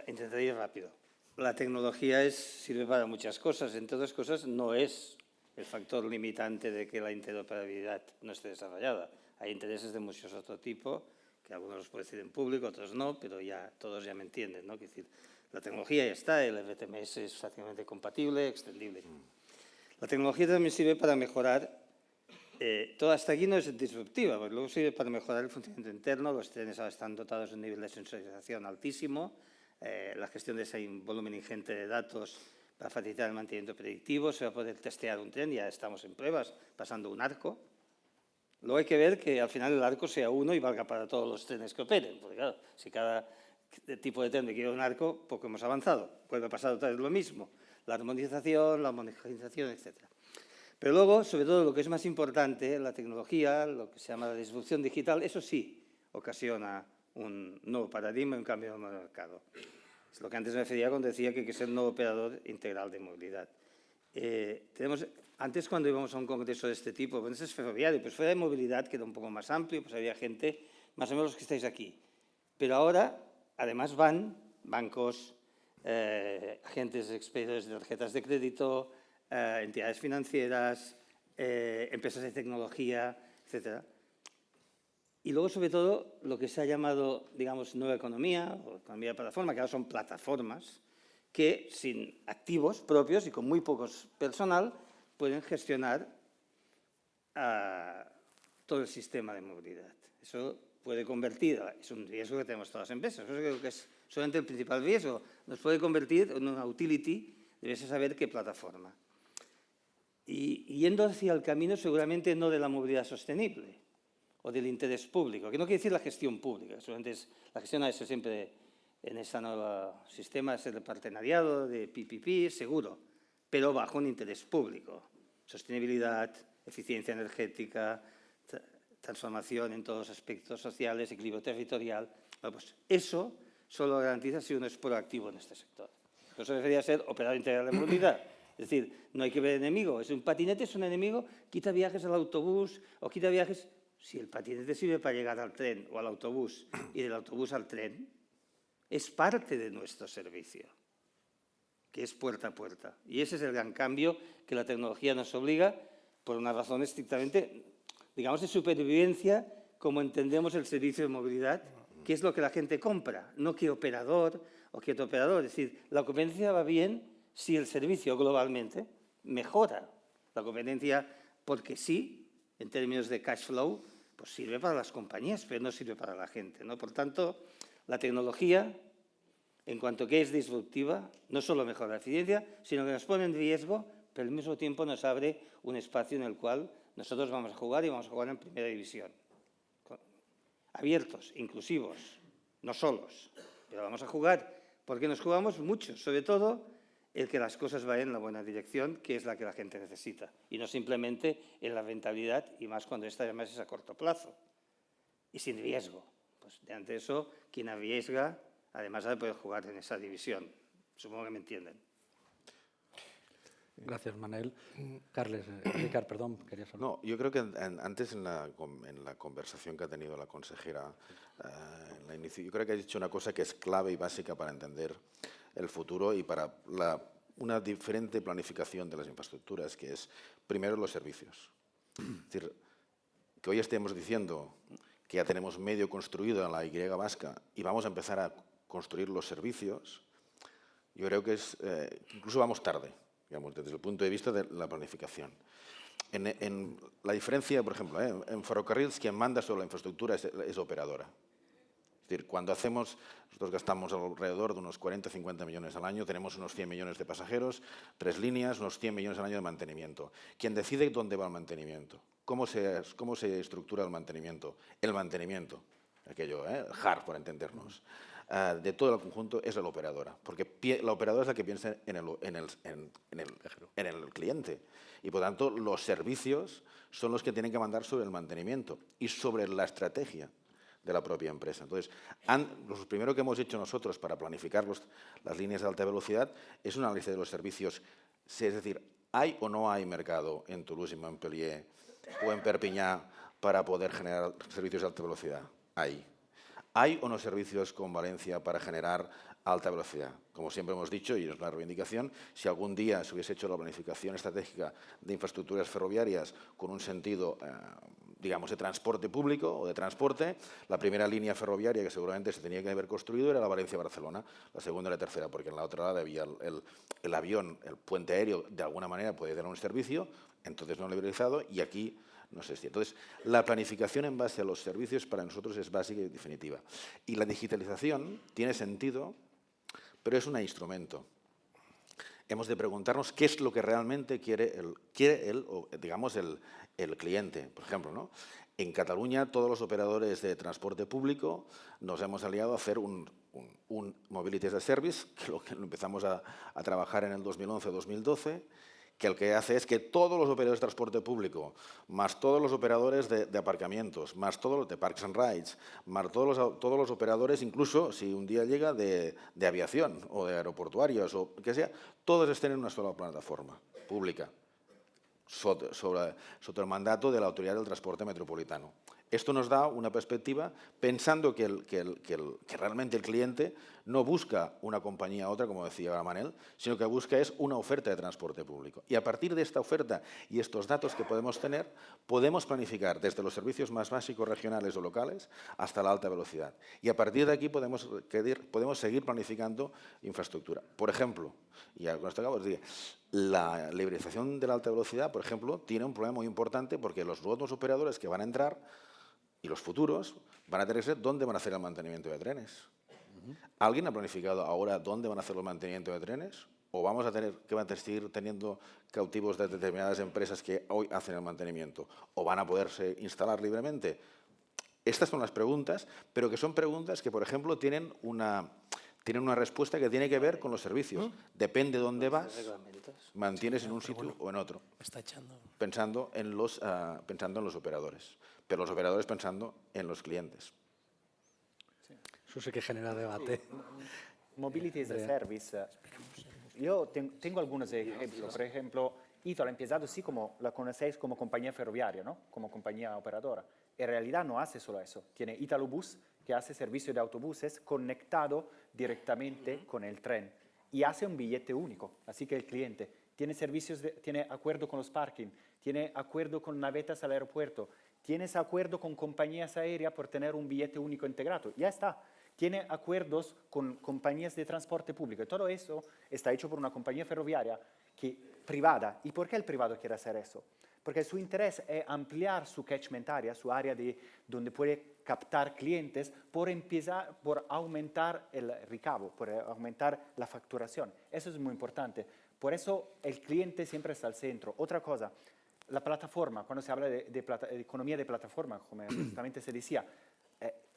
intentaré ir rápido. La tecnología sirve para muchas cosas. Entre otras cosas, no es el factor limitante de que la interoperabilidad no esté desarrollada. Hay intereses de muchos otro tipo, que algunos los puedo decir en público, otros no, pero todos ya me entienden, ¿no? Es decir, la tecnología ya está, el RTMS es fácilmente compatible, extendible. La tecnología también sirve para mejorar, todo hasta aquí no es disruptiva, porque luego sirve para mejorar el funcionamiento interno. Los trenes ahora están dotados de un nivel de sensorización altísimo, la gestión de ese volumen ingente de datos para facilitar el mantenimiento predictivo. Se va a poder testear un tren, ya estamos en pruebas, pasando un arco. Luego hay que ver que al final el arco sea uno y valga para todos los trenes que operen, porque claro, si cada tipo de tren quiere un arco, poco hemos avanzado. Puede pasar otra vez lo mismo, la armonización, la homogenización, etc. Pero luego, sobre todo, lo que es más importante, la tecnología, lo que se llama la disrupción digital, eso sí ocasiona un nuevo paradigma y un cambio en el mercado. Es lo que antes me refería cuando decía que hay que ser un nuevo operador integral de movilidad. Antes, cuando íbamos a un congreso de este tipo, pues es ferroviario, pues fuera de movilidad, que era un poco más amplio, pues había gente, más o menos los que estáis aquí. Pero ahora, además, van bancos, agentes expedidores de tarjetas de crédito, entidades financieras, empresas de tecnología, etc. Y luego, sobre todo, lo que se ha llamado, digamos, nueva economía o economía de plataforma, que ahora son plataformas que, sin activos propios y con muy pocos personal, pueden gestionar todo el sistema de movilidad. Eso puede convertir, es un riesgo que tenemos todas las empresas, eso creo que es solamente el principal riesgo, nos puede convertir en una utility, debes saber qué plataforma. Y yendo hacia el camino seguramente no de la movilidad sostenible o del interés público, que no quiere decir la gestión pública, solamente es, la gestión ha de ser siempre en este nuevo sistema, es el partenariado de PPP, seguro, pero bajo un interés público. Sostenibilidad, eficiencia energética, transformación en todos los aspectos sociales, equilibrio territorial. Bueno, pues eso solo garantiza si uno es proactivo en este sector. Por eso debería ser operador integral de movilidad. Es decir, no hay que ver enemigo. Es un patinete, es un enemigo, quita viajes al autobús o quita viajes. Si el patinete sirve para llegar al tren o al autobús y del autobús al tren, es parte de nuestro servicio, que es puerta a puerta. Y ese es el gran cambio que la tecnología nos obliga, por una razón estrictamente, digamos, de supervivencia, como entendemos el servicio de movilidad, que es lo que la gente compra, no qué operador o qué otro operador. Es decir, la competencia va bien si el servicio globalmente mejora. La competencia, porque sí, en términos de cash flow, pues sirve para las compañías, pero no sirve para la gente, ¿no? Por tanto, la tecnología, en cuanto que es disruptiva, no solo mejora la eficiencia, sino que nos pone en riesgo, pero al mismo tiempo nos abre un espacio en el cual nosotros vamos a jugar y vamos a jugar en primera división. Abiertos, inclusivos, no solos, pero vamos a jugar porque nos jugamos mucho, sobre todo el que las cosas vayan en la buena dirección, que es la que la gente necesita, y no simplemente en la rentabilidad, y más cuando esta además es a corto plazo y sin riesgo. Pues de ante eso, quien arriesga, además ha de poder jugar en esa división. Supongo que me entienden. Gracias, Manel. Carles, Ricard, perdón, querías hablar. No, yo creo que antes en la conversación que ha tenido la consejera, yo creo que ha dicho una cosa que es clave y básica para entender el futuro y para una diferente planificación de las infraestructuras, que es, primero, los servicios. Es decir, que hoy estemos diciendo que ya tenemos medio construido en la Y vasca y vamos a empezar a construir los servicios, yo creo que incluso vamos tarde, digamos, desde el punto de vista de la planificación. En la diferencia, por ejemplo, en ferrocarriles, quien manda sobre la infraestructura es operadora. Es decir, nosotros gastamos alrededor de unos 40-50 millones al año, tenemos unos 100 millones de pasajeros, 3 líneas, unos 100 millones al año de mantenimiento. ¿Quién decide dónde va el mantenimiento? ¿Cómo se estructura el mantenimiento? El mantenimiento, aquello, el hard, por entendernos, de todo el conjunto es la operadora, porque la operadora es la que piensa en el cliente y, por tanto, los servicios son los que tienen que mandar sobre el mantenimiento y sobre la estrategia de la propia empresa. Entonces, lo primero que hemos hecho nosotros para planificar las líneas de alta velocidad es un análisis de los servicios. Es decir, ¿hay o no hay mercado en Toulouse, en Montpellier o en Perpiñán para poder generar servicios de alta velocidad? Hay. ¿Hay o no servicios con Valencia para generar alta velocidad? Como siempre hemos dicho, y es una reivindicación, si algún día se hubiese hecho la planificación estratégica de infraestructuras ferroviarias con un sentido, digamos, de transporte público o de transporte, la primera línea ferroviaria que seguramente se tenía que haber construido era la Valencia-Barcelona, la segunda y la tercera, porque en la otra lado había el avión, el puente aéreo, de alguna manera puede tener un servicio, entonces no liberalizado, y aquí no sé si. Entonces, la planificación en base a los servicios para nosotros es básica y definitiva. Y la digitalización tiene sentido, pero es un instrumento. Hemos de preguntarnos qué es lo que realmente quiere el cliente. Por ejemplo, ¿no? En Cataluña, todos los operadores de transporte público nos hemos aliado a hacer un Mobility as a Service, que lo empezamos a trabajar en el 2011-2012, que el que hace es que todos los operadores de transporte público, más todos los operadores de aparcamientos, más todos los de Parks and Rides, más todos los operadores, incluso si un día llega de aviación o de aeroportuarios o que sea, todos estén en una sola plataforma pública, sobre el mandato de la Autoridad del Transporte Metropolitano. Esto nos da una perspectiva pensando que realmente el cliente no busca una compañía u otra, como decía Manel, sino que busca es una oferta de transporte público. Y a partir de esta oferta y estos datos que podemos tener, podemos planificar desde los servicios más básicos regionales o locales hasta la alta velocidad. Y a partir de aquí podemos seguir planificando infraestructura. Por ejemplo, y con esto acabo de decir, la liberalización de la alta velocidad, por ejemplo, tiene un problema muy importante porque los nuevos operadores que van a entrar y los futuros van a tener que ser dónde van a hacer el mantenimiento de trenes. ¿Alguien ha planificado ahora dónde van a hacer el mantenimiento de trenes? ¿O vamos a tener que seguir teniendo cautivos de determinadas empresas que hoy hacen el mantenimiento? ¿O van a poderse instalar libremente? Estas son las preguntas, pero que son preguntas que, por ejemplo, tienen una respuesta que tiene que ver con los servicios. Depende de dónde vas, mantienes en un sitio o en otro. Pensando en los operadores, pero los operadores pensando en los clientes. Eso sí que genera debate. Mobility as a Service. Yo tengo algunos ejemplos. Por ejemplo, Italo ha empezado sí como la conocéis como compañía ferroviaria, ¿no? Como compañía operadora. En realidad no hace solo eso. Tiene Italo Bus, que hace servicio de autobuses conectado directamente con el tren y hace un billete único. Así que el cliente tiene tiene acuerdo con los parking, tiene acuerdo con navetas al aeropuerto, tienes acuerdo con compañías aéreas por tener un billete único integrado. Ya está. Tiene acuerdos con compañías de transporte público. Y todo eso está hecho por una compañía ferroviaria privada. ¿Y por qué el privado quiere hacer eso? Porque su interés es ampliar su catchment area, su área donde puede captar clientes por aumentar el recabo, por aumentar la facturación. Eso es muy importante. Por eso el cliente siempre está al centro. Otra cosa, la plataforma, cuando se habla de economía de plataforma, como justamente se decía,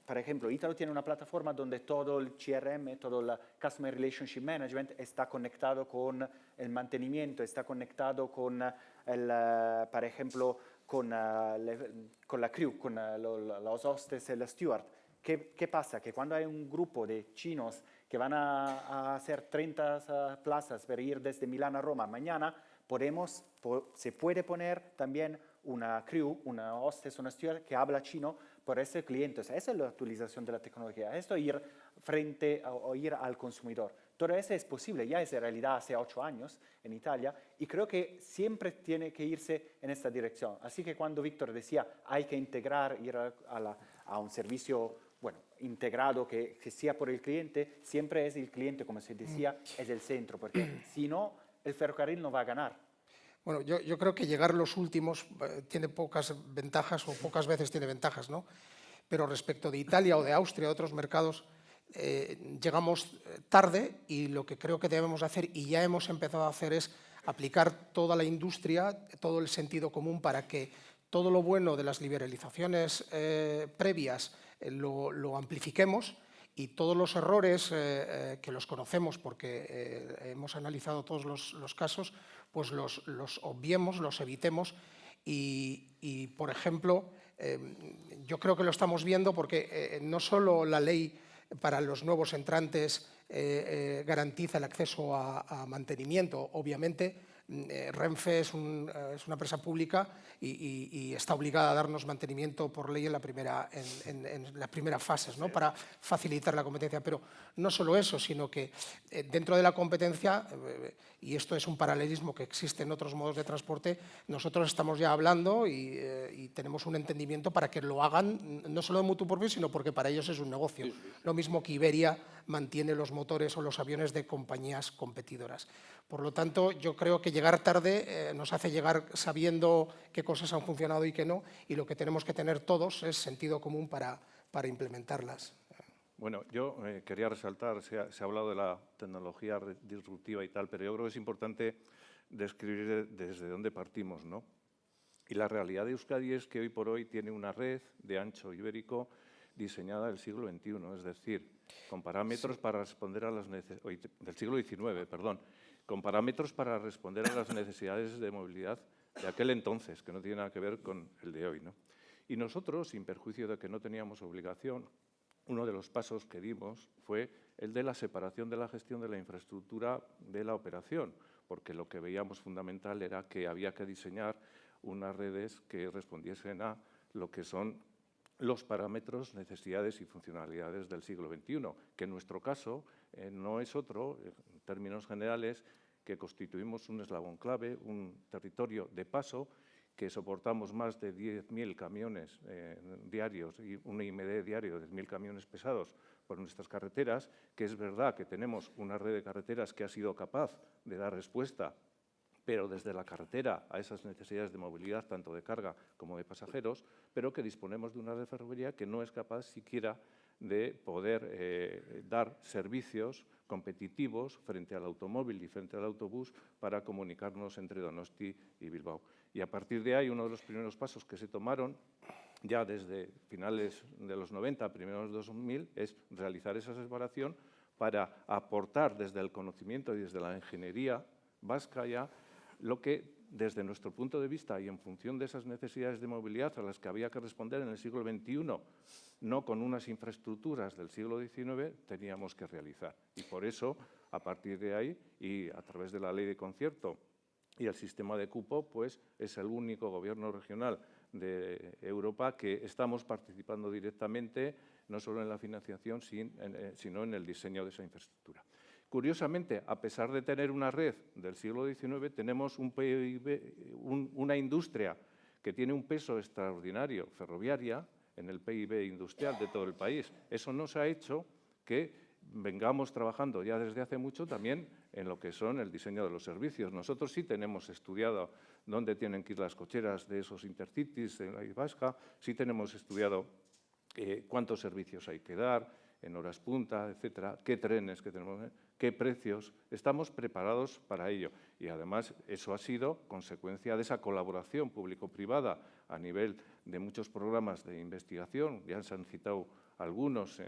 por ejemplo, Italo tiene una plataforma donde todo el CRM, todo el Customer Relationship Management está conectado con el mantenimiento, está conectado con, por ejemplo, con la crew, con los hostes y los stewards. ¿Qué pasa? Que cuando hay un grupo de chinos que van a hacer 30 plazas para ir desde Milán a Roma mañana, se puede poner también una crew, una hostess, una steward que habla chino por ese cliente. O sea, esa es la utilización de la tecnología. Esto ir frente o ir al consumidor. Todo eso es posible, ya es realidad hace 8 años en Italia y creo que siempre tiene que irse en esta dirección. Así que cuando Víctor decía hay que integrar, ir a un servicio integrado que sea por el cliente, siempre es el cliente, como se decía, es el centro, porque si no, el ferrocarril no va a ganar. Bueno, yo creo que llegar los últimos tiene pocas ventajas o pocas veces tiene ventajas, ¿no? Pero respecto de Italia o de Austria, de otros mercados, llegamos tarde y lo que creo que debemos hacer y ya hemos empezado a hacer es aplicar toda la industria, todo el sentido común para que todo lo bueno de las liberalizaciones previas lo amplifiquemos y todos los errores que los conocemos porque hemos analizado todos los casos, pues los obviemos, los evitemos y por ejemplo, yo creo que lo estamos viendo porque no solo la ley para los nuevos entrantes garantiza el acceso a mantenimiento, obviamente Renfe es una empresa pública y está obligada a darnos mantenimiento por ley en la primera fase, ¿no? Para facilitar la competencia. Pero no solo eso, sino que dentro de la competencia, y esto es un paralelismo que existe en otros modos de transporte, nosotros estamos ya hablando y tenemos un entendimiento para que lo hagan no solo de mutuo propio, sino porque para ellos es un negocio. Lo mismo que Iberia mantiene los motores o los aviones de compañías competidoras. Por lo tanto, yo creo que llegar tarde nos hace llegar sabiendo qué cosas han funcionado y qué no, y lo que tenemos que tener todos es sentido común para implementarlas. Bueno, yo quería resaltar, se ha hablado de la tecnología disruptiva y tal, pero yo creo que es importante describir desde dónde partimos, ¿no? Y la realidad de Euskadi es que hoy por hoy tiene una red de ancho ibérico diseñada del siglo XXI, es decir, con parámetros para responder a las necesidades del siglo XIX, perdón, con parámetros para responder a las necesidades de movilidad de aquel entonces, que no tiene nada que ver con el de hoy, ¿no? Y nosotros, sin perjuicio de que no teníamos obligación, uno de los pasos que dimos fue el de la separación de la gestión de la infraestructura de la operación, porque lo que veíamos fundamental era que había que diseñar unas redes que respondiesen a lo que son los parámetros, necesidades y funcionalidades del siglo XXI, que en nuestro caso no es otro, en términos generales, que constituimos un eslabón clave, un territorio de paso, que soportamos más de 10.000 camiones diarios y un IMD diario de 10.000 camiones pesados por nuestras carreteras, que es verdad que tenemos una red de carreteras que ha sido capaz de dar respuesta, pero desde la carretera a esas necesidades de movilidad, tanto de carga como de pasajeros, pero que disponemos de una red ferroviaria que no es capaz siquiera de poder dar servicios competitivos frente al automóvil y frente al autobús para comunicarnos entre Donosti y Bilbao. Y a partir de ahí, uno de los primeros pasos que se tomaron, ya desde finales de los 90, primeros de los 2000, es realizar esa separación para aportar desde el conocimiento y desde la ingeniería vasca ya lo que, desde nuestro punto de vista y en función de esas necesidades de movilidad a las que había que responder en el siglo XXI, no con unas infraestructuras del siglo XIX, teníamos que realizar. Y por eso, a partir de ahí, y a través de la ley de concierto y el sistema de cupo, pues es el único gobierno regional de Europa que estamos participando directamente, no solo en la financiación, sino en el diseño de esa infraestructura. Curiosamente, a pesar de tener una red del siglo XIX, tenemos un PIB, una industria que tiene un peso extraordinario ferroviaria en el PIB industrial de todo el país. Eso nos ha hecho que vengamos trabajando ya desde hace mucho también en lo que son el diseño de los servicios. Nosotros sí tenemos estudiado dónde tienen que ir las cocheras de esos intercities en la Vasca, sí tenemos estudiado cuántos servicios hay que dar, en horas punta, etcétera, qué trenes que tenemos, qué precios. Estamos preparados para ello. Y además eso ha sido consecuencia de esa colaboración público-privada a nivel de muchos programas de investigación. Ya se han citado algunos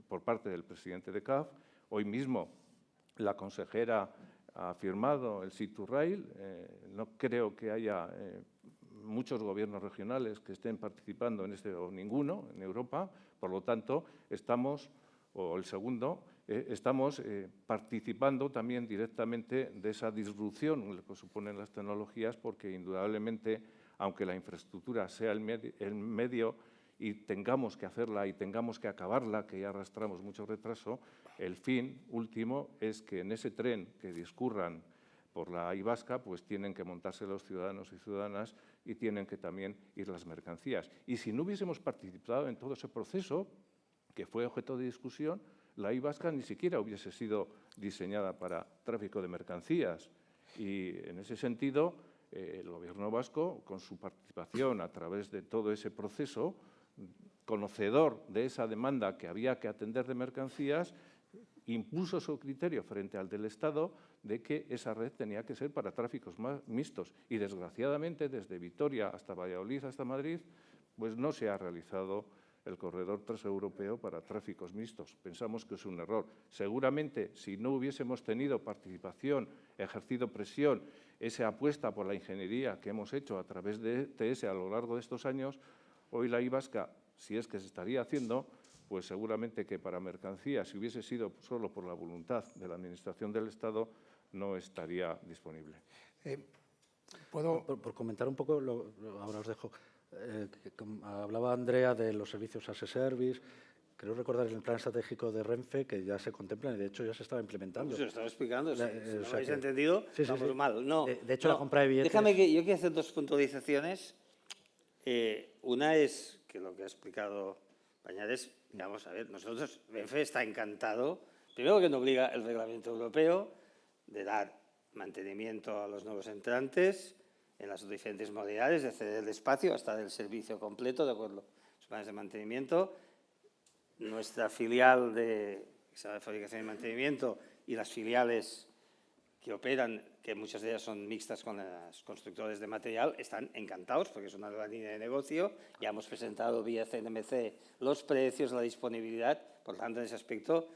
por parte del presidente de CAF. Hoy mismo la consejera ha firmado el Sea-to-Rail. No creo que haya muchos gobiernos regionales que estén participando en este, o ninguno, en Europa. Por lo tanto, estamos participando también directamente de esa disrupción que suponen las tecnologías, porque indudablemente, aunque la infraestructura sea el medio y tengamos que hacerla y tengamos que acabarla, que ya arrastramos mucho retraso, el fin último es que en ese tren que discurran por la Y vasca, pues tienen que montarse los ciudadanos y ciudadanas y tienen que también ir las mercancías. Y si no hubiésemos participado en todo ese proceso, que fue objeto de discusión, la Y vasca ni siquiera hubiese sido diseñada para tráfico de mercancías. Y en ese sentido, el Gobierno vasco, con su participación a través de todo ese proceso, conocedor de esa demanda que había que atender de mercancías, impuso su criterio frente al del Estado de que esa red tenía que ser para tráficos más mixtos. Y, desgraciadamente, desde Vitoria hasta Valladolid, hasta Madrid, pues no se ha realizado el corredor transeuropeo para tráficos mixtos. Pensamos que es un error. Seguramente, si no hubiésemos tenido participación, ejercido presión, esa apuesta por la ingeniería que hemos hecho a través de ETS a lo largo de estos años, hoy la Y vasca, si es que se estaría haciendo, pues seguramente que para mercancías, si hubiese sido solo por la voluntad de la Administración del Estado, no estaría disponible. Por comentar un poco, ahora os dejo. Hablaba Andrea de los servicios as a service. Creo recordar el plan estratégico de Renfe que ya se contemplan y de hecho ya se estaba implementando. Pues lo estaba explicando, si no lo habéis que, entendido, sí, vamos mal. No, de hecho, la compra de billetes... Déjame que yo quiero hacer dos puntualizaciones. Una es que lo que ha explicado Pañares, vamos a ver, nosotros, Renfe está encantado, primero que no obliga el reglamento europeo de dar mantenimiento a los nuevos entrantes en las diferentes modalidades, de ceder el espacio hasta el servicio completo, de acuerdo a los planes de mantenimiento. Nuestra filial de fabricación y mantenimiento y las filiales que operan, que muchas de ellas son mixtas con las constructores de material, están encantados porque es una nueva línea de negocio. Ya hemos presentado vía CNMC los precios, la disponibilidad, por tanto, en ese aspecto,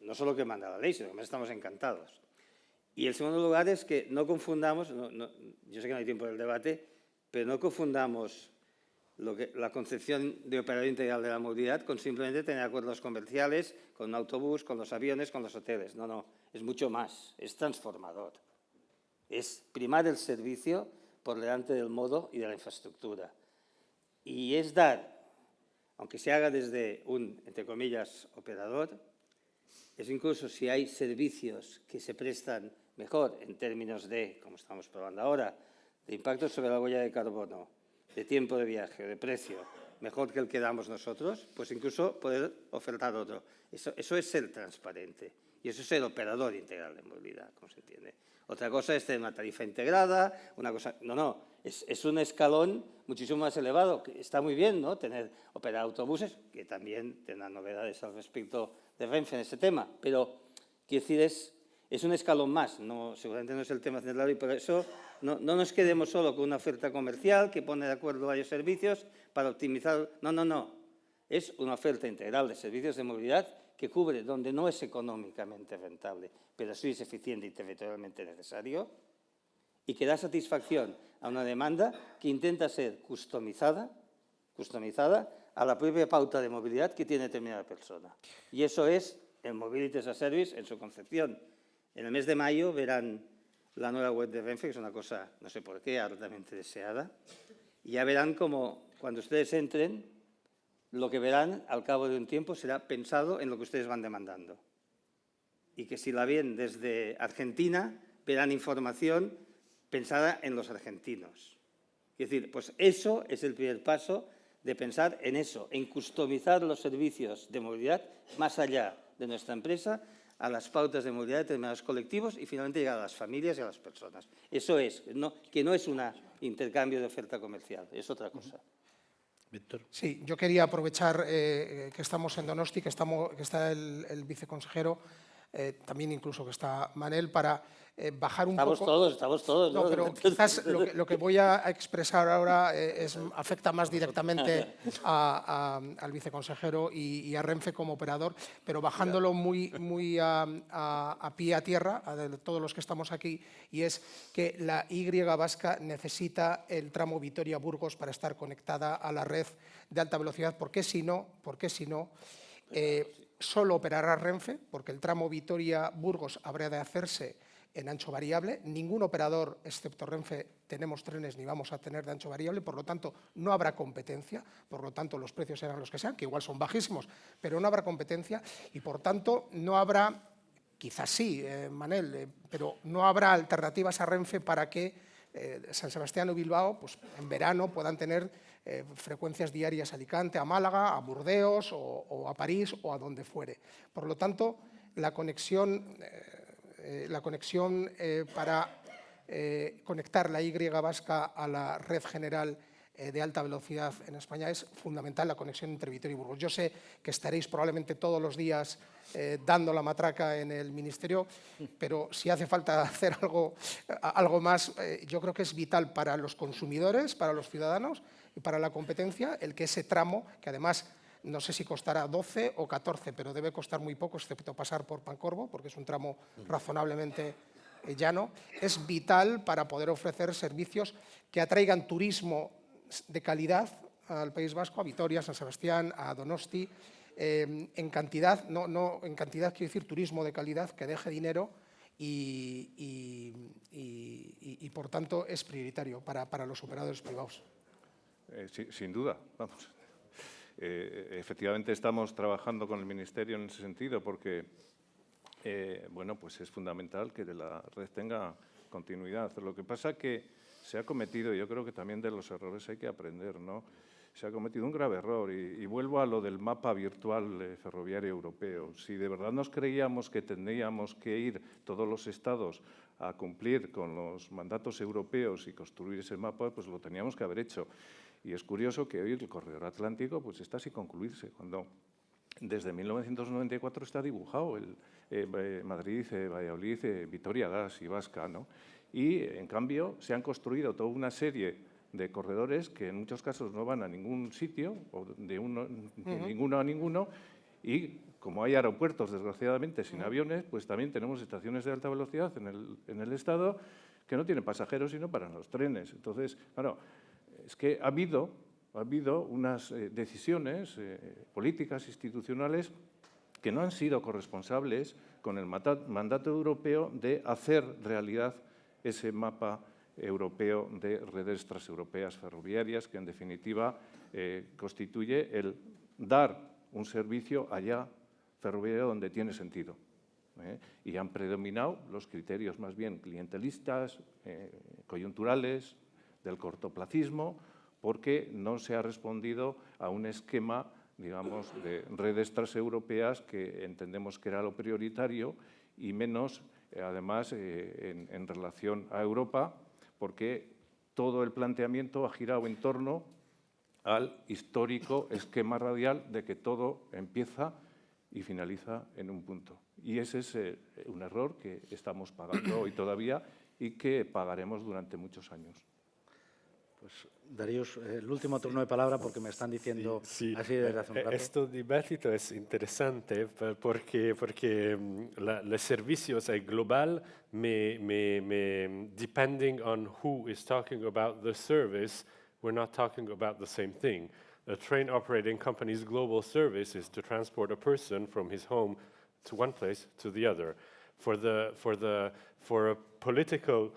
no solo que manda la ley, sino que estamos encantados. Y el segundo lugar es que no confundamos, yo sé que no hay tiempo del debate, pero no confundamos la concepción de operador integral de la movilidad con simplemente tener acuerdos comerciales con un autobús, con los aviones, con los hoteles. No, es mucho más, es transformador. Es primar el servicio por delante del modo y de la infraestructura. Y es dar, aunque se haga desde un, entre comillas, operador, es incluso si hay servicios que se prestan mejor en términos de, como estamos probando ahora, de impacto sobre la huella de carbono, de tiempo de viaje, de precio, mejor que el que damos nosotros, pues incluso poder ofertar otro. Eso es ser transparente y eso es ser operador integral de movilidad, como se entiende. Otra cosa es tener una tarifa integrada, una cosa... No, es un escalón muchísimo más elevado, que está muy bien, ¿no?, tener, operar autobuses, que también tendrán novedades al respecto de Renfe en este tema, pero, quiero decir, es un escalón más, seguramente no es el tema central y por eso no nos quedemos solo con una oferta comercial que pone de acuerdo varios servicios para optimizar. No. Es una oferta integral de servicios de movilidad que cubre donde no es económicamente rentable, pero sí es eficiente y territorialmente necesario y que da satisfacción a una demanda que intenta ser customizada a la propia pauta de movilidad que tiene determinada persona. Y eso es el Mobility as a Service en su concepción. En el mes de mayo verán la nueva web de Renfe, que es una cosa, no sé por qué, altamente deseada. Y ya verán como cuando ustedes entren, lo que verán al cabo de un tiempo será pensado en lo que ustedes van demandando. Y que si la ven desde Argentina, verán información pensada en los argentinos. Es decir, pues eso es el primer paso de pensar en eso, en customizar los servicios de movilidad más allá de nuestra empresa, a las pautas de movilidad de determinados colectivos y finalmente llegar a las familias y a las personas. Eso es, que no es un intercambio de oferta comercial, es otra cosa. Víctor. Sí, yo quería aprovechar que estamos en Donosti, que está el viceconsejero, también incluso que está Manel, para bajar un poco... Estamos todos. No, pero quizás lo que voy a expresar ahora afecta más directamente al viceconsejero y a Renfe como operador, pero bajándolo muy a pie a tierra, de todos los que estamos aquí, y es que la Y vasca necesita el tramo Vitoria-Burgos para estar conectada a la red de alta velocidad, porque si no, solo operará Renfe, porque el tramo Vitoria-Burgos habrá de hacerse en ancho variable. Ningún operador, excepto Renfe, tenemos trenes ni vamos a tener de ancho variable, por lo tanto, no habrá competencia, por lo tanto, los precios serán los que sean, que igual son bajísimos, pero no habrá competencia y, por tanto, no habrá, quizás sí, Manel, pero no habrá alternativas a Renfe para que San Sebastián o Bilbao, pues, en verano puedan tener frecuencias diarias a Alicante, a Málaga, a Burdeos o a París o a donde fuere. Por lo tanto, la conexión para conectar la Y vasca a la red general de alta velocidad en España es fundamental, la conexión entre Vitoria y Burgos. Yo sé que estaréis probablemente todos los días dando la matraca en el Ministerio, pero si hace falta hacer algo más, yo creo que es vital para los consumidores, para los ciudadanos y para la competencia, el que ese tramo, que además no sé si costará 12 o 14, pero debe costar muy poco, excepto pasar por Pancorbo, porque es un tramo razonablemente llano, es vital para poder ofrecer servicios que atraigan turismo de calidad al País Vasco, a Vitoria, San Sebastián, a Donosti, en cantidad, no en cantidad quiero decir turismo de calidad que deje dinero y por tanto es prioritario para los operadores privados. Sin duda, vamos. Efectivamente estamos trabajando con el Ministerio en ese sentido porque bueno, pues es fundamental que la red tenga continuidad. Lo que pasa es que se ha cometido, yo creo que también de los errores hay que aprender, ¿no? Se ha cometido un grave error y vuelvo a lo del mapa virtual ferroviario europeo. Si de verdad nos creíamos que tendríamos que ir todos los estados a cumplir con los mandatos europeos y construir ese mapa, pues lo teníamos que haber hecho. Y es curioso que hoy el corredor atlántico pues está sin concluirse, cuando desde 1994 está dibujado el Madrid, Valladolid, Vitoria-Gasteiz y Vasca, ¿no? Y, en cambio, se han construido toda una serie de corredores que en muchos casos no van a ningún sitio, o de ninguno a ninguno, y como hay aeropuertos, desgraciadamente, sin aviones, pues también tenemos estaciones de alta velocidad en el Estado que no tienen pasajeros sino para los trenes. Entonces, claro, es que ha habido unas decisiones políticas, institucionales, que no han sido corresponsables con el mandato europeo de hacer realidad ese mapa europeo de redes transeuropeas ferroviarias, que en definitiva constituye el dar un servicio allá ferroviario donde tiene sentido. Y han predominado los criterios más bien clientelistas, coyunturales, del cortoplacismo, porque no se ha respondido a un esquema, digamos, de redes transeuropeas que entendemos que era lo prioritario y menos, además, en relación a Europa, porque todo el planteamiento ha girado en torno al histórico esquema radial de que todo empieza y finaliza en un punto. Y ese es un error que estamos pagando hoy todavía y que pagaremos durante muchos años. Pues, Darius, el último turno de palabra porque me están diciendo así desde hace un rato. Este dibattito es interesante porque el servicio es global, depending on who is talking about the service, we're not talking about the same thing. A train operating company's global service is to transport a person from his home to one place to the other. For a political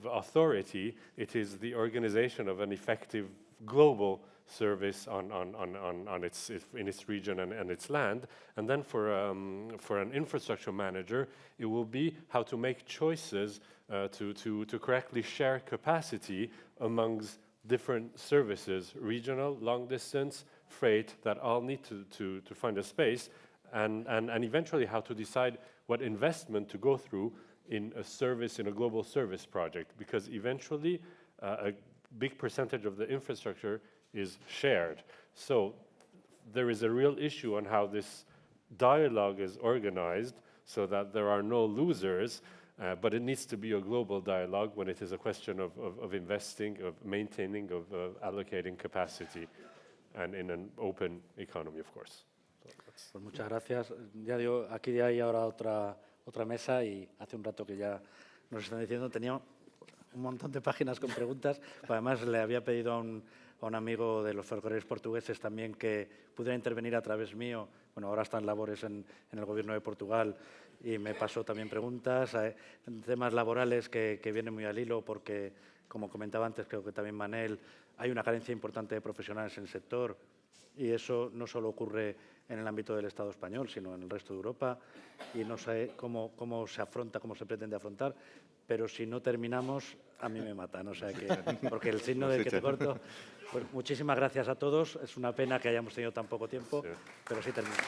authority, it is the organization of an effective global service in its region and its land. And then for an infrastructure manager, it will be how to make choices to correctly share capacity amongst different services, regional, long distance, freight, that all need to find a space, and eventually how to decide what investment to go through in a service, in a global service project, because eventually a big percentage of the infrastructure is shared. So there is a real issue on how this dialogue is organized so that there are no losers, but it needs to be a global dialogue when it is a question of investing, of maintaining, of allocating capacity, and in an open economy, of course. Pues muchas gracias. Ya digo, aquí hay ahora otra mesa y hace un rato que ya nos están diciendo, tenía un montón de páginas con preguntas. Además, le había pedido a un amigo de los ferrocarriles portugueses también que pudiera intervenir a través mío. Bueno, ahora están labores en el Gobierno de Portugal y me pasó también preguntas. Temas laborales que vienen muy al hilo porque, como comentaba antes, creo que también Manel, hay una carencia importante de profesionales en el sector y eso no solo ocurre en el ámbito del Estado español, sino en el resto de Europa, y no sé cómo se afronta, cómo se pretende afrontar, pero si no terminamos, a mí me matan, o sea que, porque el signo de que te corto. Pues muchísimas gracias a todos, es una pena que hayamos tenido tan poco tiempo, pero sí terminamos.